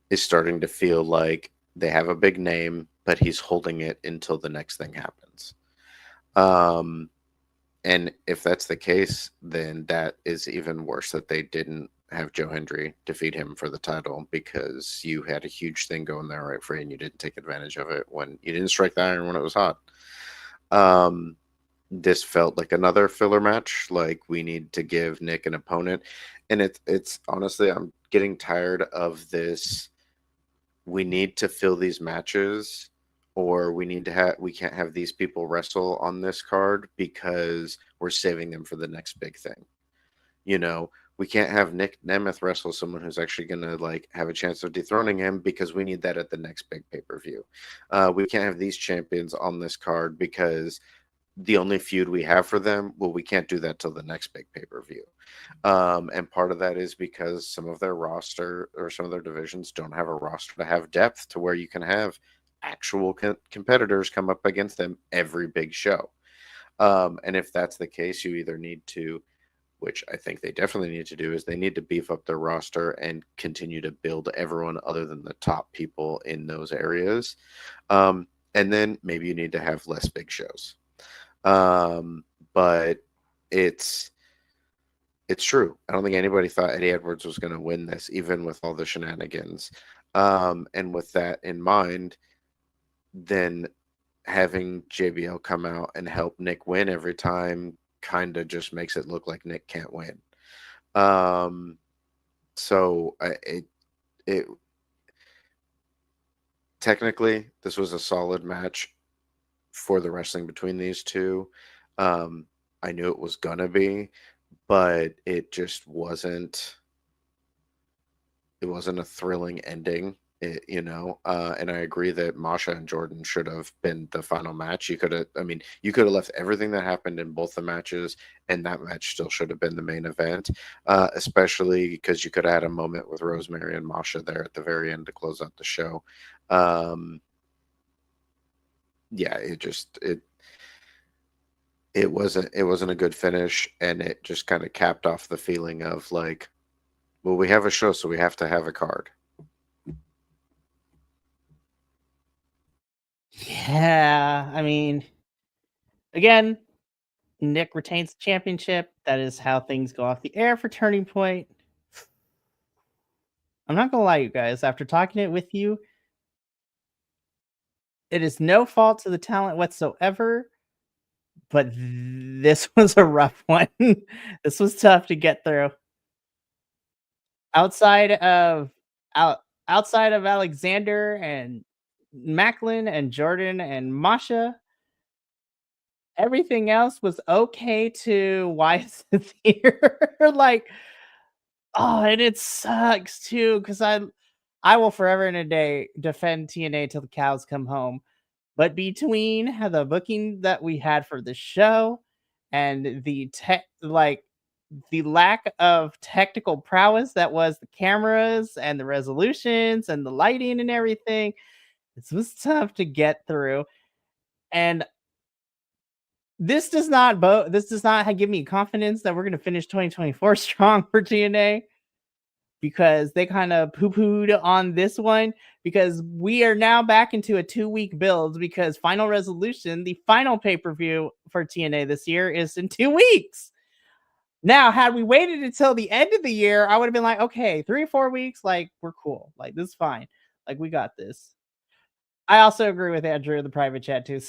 is starting to feel like they have a big name, but he's holding it until the next thing happens. And if that's the case, then that is even worse that they didn't have Joe Hendry defeat him for the title, because you had a huge thing going there right for you, and you didn't take advantage of it when you didn't strike the iron when it was hot. This felt like another filler match. Like, we need to give Nick an opponent, and it's honestly, I'm getting tired of this. We need to fill these matches, or we can't have these people wrestle on this card because we're saving them for the next big thing. We can't have Nick Nemeth wrestle someone who's actually going to like have a chance of dethroning him because we need that at the next big pay-per-view. We can't have these champions on this card because the only feud we have for them, well, we can't do that till the next big pay-per-view. And part of that is because some of their roster or some of their divisions don't have a roster to have depth to where you can have actual competitors come up against them every big show. And if that's the case, you either need to, which I think they definitely need to do, is they need to beef up their roster and continue to build everyone other than the top people in those areas. And then maybe you need to have less big shows. But it's true. I don't think anybody thought Eddie Edwards was going to win this, even with all the shenanigans. And with that in mind, then having JBL come out and help Nick win every time kind of just makes it look like Nick can't win. So it technically, this was a solid match for the wrestling between these two. I knew it was gonna be, but it just wasn't. It wasn't a thrilling ending, and I agree that Masha and Jordan should have been the final match. You could have left everything that happened in both the matches, and that match still should have been the main event, especially because you could have had a moment with Rosemary and Masha there at the very end to close out the show. Yeah, it wasn't a good finish, and it just kind of capped off the feeling of like, well, we have a show, so we have to have a card. Yeah, I mean, again, Nick retains the championship. That is how things go off the air for Turning Point. I'm not gonna lie, you guys, after talking it with you, it is no fault to the talent whatsoever, but this was a rough one. This was tough to get through. Outside of outside of Alexander and Macklin and Jordan and Masha, everything else was okay to why is it here? Like, oh, and it sucks too, because I will forever and a day defend TNA till the cows come home. But between the booking that we had for the show and the lack of technical prowess that was the cameras and the resolutions and the lighting and everything, this was tough to get through. And this does not give me confidence that we're going to finish 2024 strong for TNA, because they kind of poo-pooed on this one, because we are now back into a 2-week build, because Final Resolution, the final pay-per-view for TNA this year, is in 2 weeks. Now, had we waited until the end of the year, I would have been like, okay, 3 or 4 weeks, like, we're cool. Like, this is fine. Like, we got this. I also agree with Andrew in the private chat too.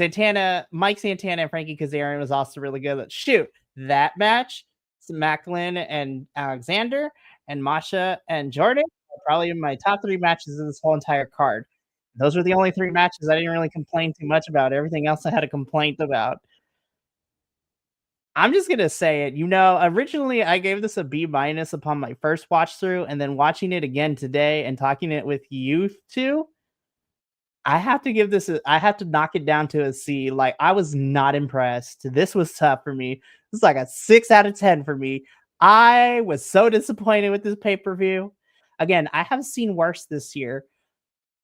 Mike Santana and Frankie Kazarian was also really good. But shoot, that match, Macklin and Alexander and Masha and Jordan are probably my top 3 matches in this whole entire card. Those were the only 3 matches I didn't really complain too much about. Everything else I had a complaint about. I'm just gonna say it. Originally I gave this a B- upon my first watch through, and then watching it again today and talking it with you too. I have to give this. I have to knock it down to a C. Like, I was not impressed. This was tough for me. This is like a 6 out of 10 for me. I was so disappointed with this pay per view. Again, I have seen worse this year,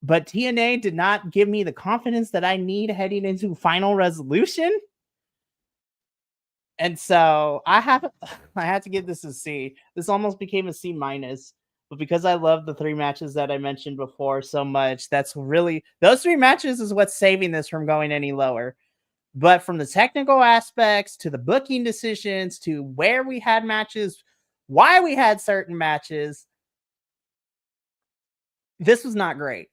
but TNA did not give me the confidence that I need heading into Final Resolution. And so I had to give this a C. This almost became a C minus, but because I love the 3 matches that I mentioned before so much, that's really those 3 matches is what's saving this from going any lower. But from the technical aspects to the booking decisions to where we had matches, why we had certain matches, this was not great.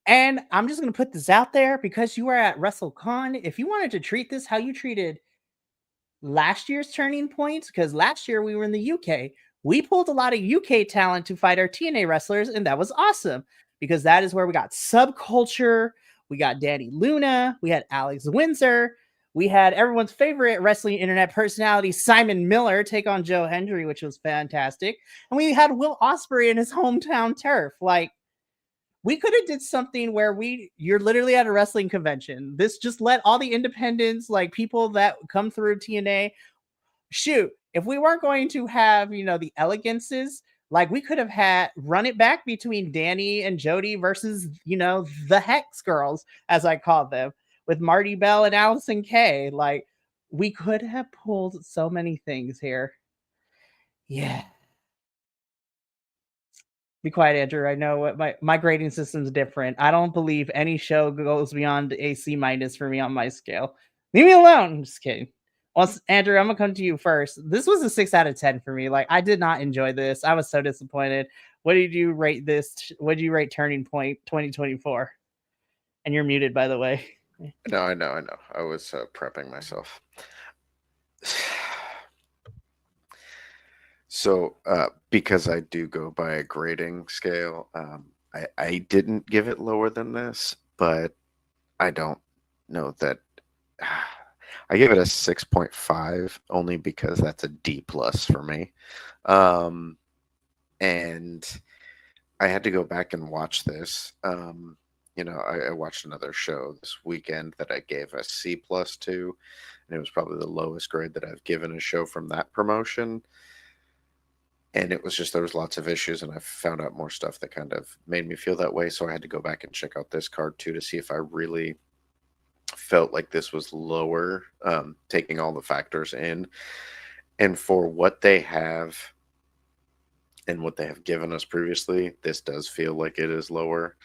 And I'm just going to put this out there because you were at WrestleCon. If you wanted to treat this how you treated last year's Turning Point, because last year we were in the UK, we pulled a lot of UK talent to fight our TNA wrestlers, and that was awesome because that is where we got Subculture, we got Danny Luna, we had Alex Windsor, we had everyone's favorite wrestling internet personality Simon Miller take on Joe Hendry, which was fantastic, and we had Will Ospreay in his hometown turf. Like, we could have did something where you're literally at a wrestling convention. This just let all the independents, like people that come through TNA, shoot. If we weren't going to have, the elegances, like we could have had run it back between Danny and Jody versus, the Hex girls, as I call them, with Marty Bell and Allison Kay. Like, we could have pulled so many things here. Yeah. Be quiet, Andrew. I know what my grading system's different. I don't believe any show goes beyond a C minus for me on my scale. Leave me alone. I'm just kidding. Well, Andrew, I'm gonna come to you first. This was a 6 out of 10 for me. Like, I did not enjoy this. I was so disappointed. What did you rate this? What did you rate Turning Point 2024? And you're muted, by the way. No, I know. I was prepping myself. So, because I do go by a grading scale, I didn't give it lower than this, but I don't know that. I give it a 6.5 only because that's a D plus for me. And I had to go back and watch this. I watched another show this weekend that I gave a C plus to, and it was probably the lowest grade that I've given a show from that promotion. And it was just, there was lots of issues, and I found out more stuff that kind of made me feel that way. So I had to go back and check out this card too to see if I really felt like this was lower, taking all the factors in. And for what they have and what they have given us previously, this does feel like it is lower.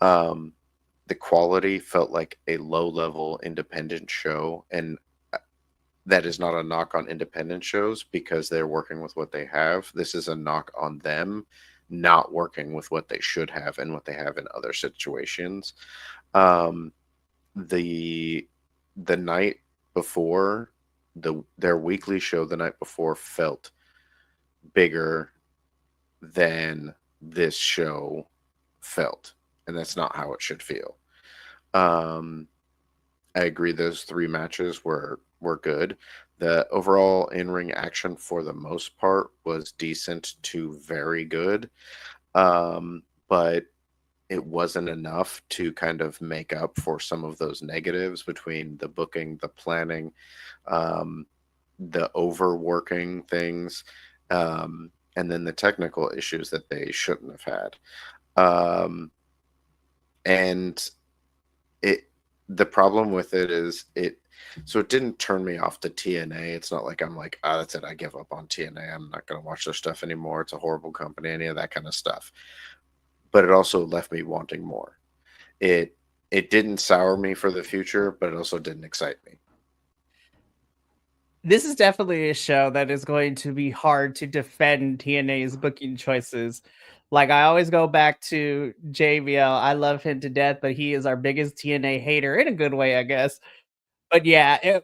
The quality felt like a low-level independent show, and that is not a knock on independent shows because they're working with what they have. This is a knock on them not working with what they should have and what they have in other situations. The night before, their weekly show the night before felt bigger than this show felt, and that's not how it should feel. I agree those 3 matches were good. The overall in-ring action for the most part was decent to very good, but it wasn't enough to kind of make up for some of those negatives between the booking, the planning, the overworking things, and then the technical issues that they shouldn't have had. And the problem with it is it didn't turn me off to TNA. It's not like I'm like, that's it, I give up on TNA. I'm not going to watch their stuff anymore. It's a horrible company, any of that kind of stuff. But it also left me wanting more. It didn't sour me for the future, but it also didn't excite me. This is definitely a show that is going to be hard to defend TNA's booking choices. Like, I always go back to JBL. I love him to death, but he is our biggest TNA hater in a good way, I guess. But yeah,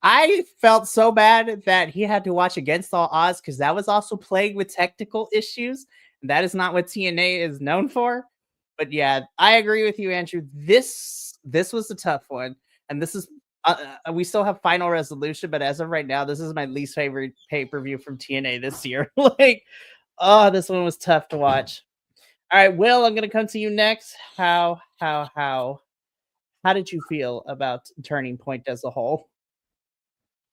I felt so bad that he had to watch Against All Odds because that was also plagued with technical issues. And that is not what TNA is known for. But yeah, I agree with you, Andrew. This was a tough one. And this is We still have Final Resolution, but as of right now, this is my least favorite pay-per-view from TNA this year. Like, oh, this one was tough to watch. All right, Will, I'm gonna come to you next. How did you feel about Turning Point as a whole?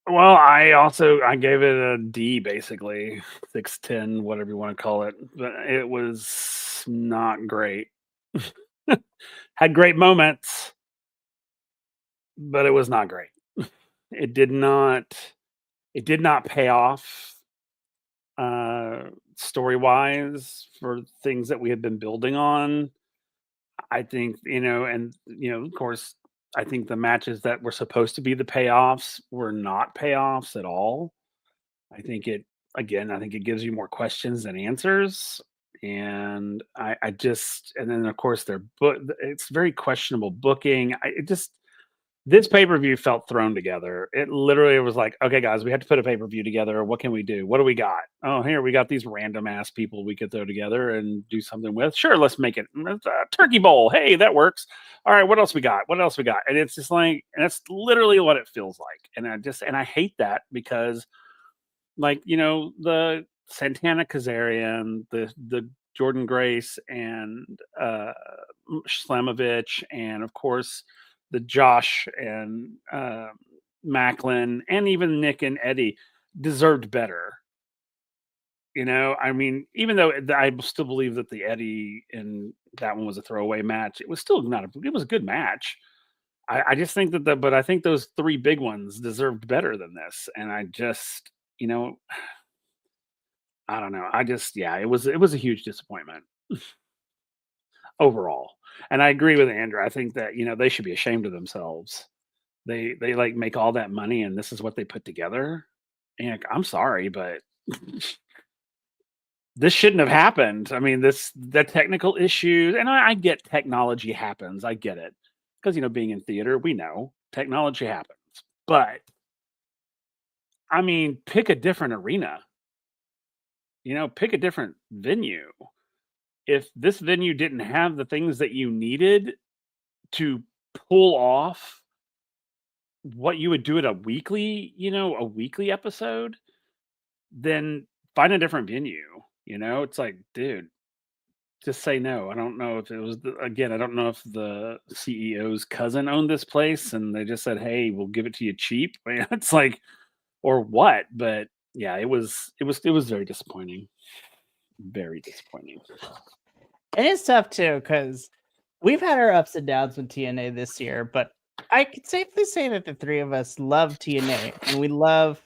Well, I gave it a D, basically 6/10, whatever you want to call it, but it was not great. Had great moments, but it was not great. It did not pay off story wise for things that we had been building on. I think, and of course, I think the matches that were supposed to be the payoffs were not payoffs at all. I think it gives you more questions than answers. And I just, and then of course it's very questionable booking. This pay-per-view felt thrown together. It literally was like, okay, guys, we have to put a pay-per-view together. What can we do? What do we got? Oh, here we got these random ass people we could throw together and do something with. Sure, let's make it turkey bowl. Hey, that works. All right, what else we got? What else we got? And it's just like, and that's literally what it feels like. And I hate that because, like, the Santana Kazarian, the Jordan Grace and Slamovich, and of course the Josh and Macklin, and even Nick and Eddie deserved better. I mean, even though I still believe that the Eddie and that one was a throwaway match, it was still it was a good match. I just think but I think those three big ones deserved better than this. And I just, I don't know. It was a huge disappointment overall. And I agree with Andrew. I think that, they should be ashamed of themselves. They like make all that money and this is what they put together. And I'm sorry, but this shouldn't have happened. I mean, the technical issues, and I get technology happens. I get it. Because, being in theater, we know technology happens. But I mean, pick a different arena. Pick a different venue. If this venue didn't have the things that you needed to pull off what you would do at a weekly episode, then find a different venue. It's like, dude, just say no. I don't know if it was I don't know if the CEO's cousin owned this place and they just said, hey, we'll give it to you cheap. It's like, or what? But yeah, it was very disappointing. Very disappointing. It is tough too, because we've had our ups and downs with TNA this year, but I could safely say that the three of us love TNA and we love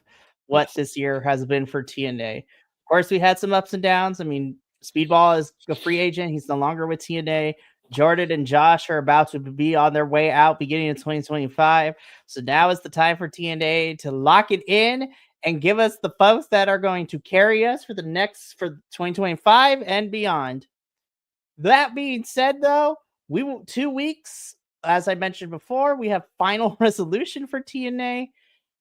what this year has been for TNA. Of course, we had some ups and downs. I mean, Speedball is a free agent. He's no longer with TNA. Jordan and Josh are about to be on their way out beginning of 2025. So now is the time for TNA to lock it in and give us the folks that are going to carry us for 2025 and beyond. That being said, though, 2 weeks, as I mentioned before, we have Final Resolution for TNA.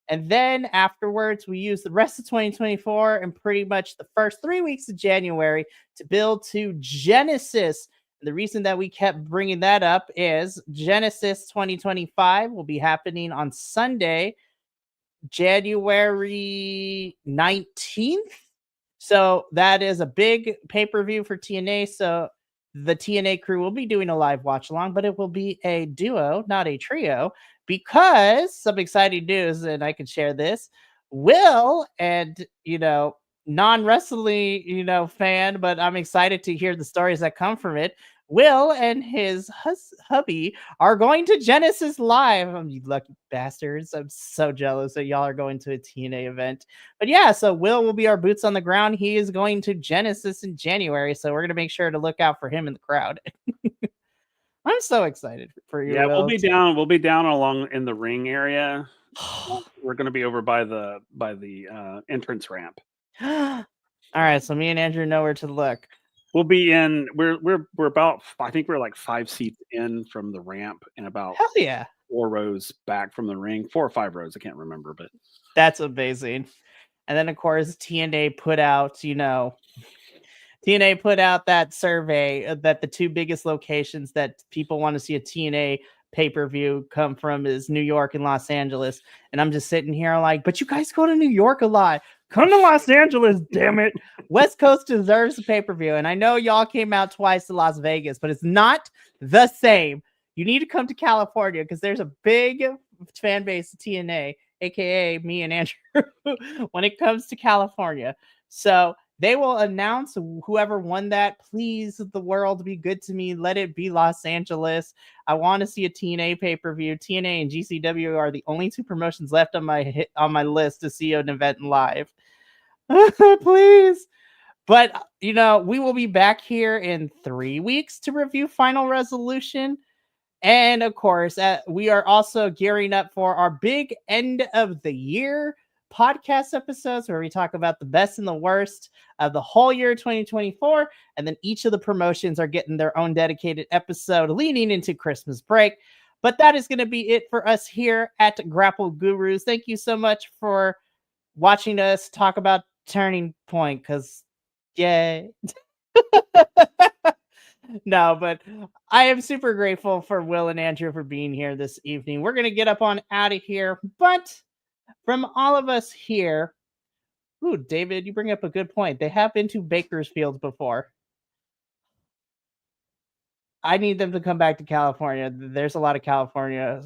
And then afterwards, we use the rest of 2024 and pretty much the first 3 weeks of January to build to Genesis. And the reason that we kept bringing that up is Genesis 2025 will be happening on Sunday, January 19th. So that is a big pay-per-view for TNA. So the TNA crew will be doing a live watch along, but it will be a duo, not a trio, because some exciting news, and I can share this. Will, and non-wrestling, fan, but I'm excited to hear the stories that come from it. Will and his hubby are going to Genesis Live. You lucky bastards. I'm so jealous that y'all are going to a TNA event. But yeah, so Will be our boots on the ground. He is going to Genesis in January, so we're going to make sure to look out for him in the crowd. I'm so excited for you. Yeah, Will. We'll be down along in the ring area. We're going to be over by the entrance ramp. All right, so me and Andrew know where to look. We'll be in. We're about. I think we're like 5 seats in from the ramp, and about Hell yeah, 4 rows back from the ring. 4 or 5 rows. I can't remember, but that's amazing. And then of course TNA put out, that survey that the 2 biggest locations that people want to see a TNA pay-per-view come from is New York and Los Angeles. And I'm just sitting here like, but you guys go to New York a lot. Come to Los Angeles, damn it. West Coast deserves a pay-per-view. And I know y'all came out twice to Las Vegas, but it's not the same. You need to come to California because there's a big fan base of TNA, aka me and Andrew, when it comes to California. So they will announce whoever won that. Please, the world, be good to me. Let it be Los Angeles. I want to see a TNA pay-per-view. TNA and GCW are the only two promotions left on my list to see an event live. Please. But, we will be back here in 3 weeks to review Final Resolution. And, of course, we are also gearing up for our big end of the year podcast episodes where we talk about the best and the worst of the whole year 2024, and then each of the promotions are getting their own dedicated episode leading into Christmas break. But that is going to be it for us here at Grapple Gurus. Thank you so much for watching us talk about Turning Point, because yay. No, but I am super grateful for Will and Andrew for being here this evening. We're going to get up on out of here, but from all of us here, ooh, David, you bring up a good point. They have been to Bakersfield before. I need them to come back to California. There's a lot of California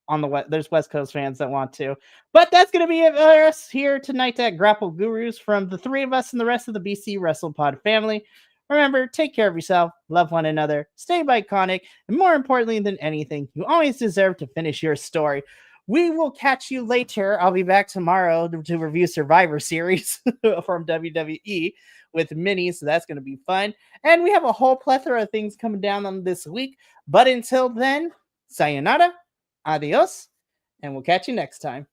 on the West. There's West Coast fans that want to. But that's going to be it for us here tonight at Grapple Gurus from the three of us and the rest of the BC WrestlePod family. Remember, take care of yourself, love one another, stay Bi-Conic, and more importantly than anything, you always deserve to finish your story. We will catch you later. I'll be back tomorrow to review Survivor Series from WWE with Minnie, so that's going to be fun. And we have a whole plethora of things coming down on this week. But until then, sayonara, adios, and we'll catch you next time.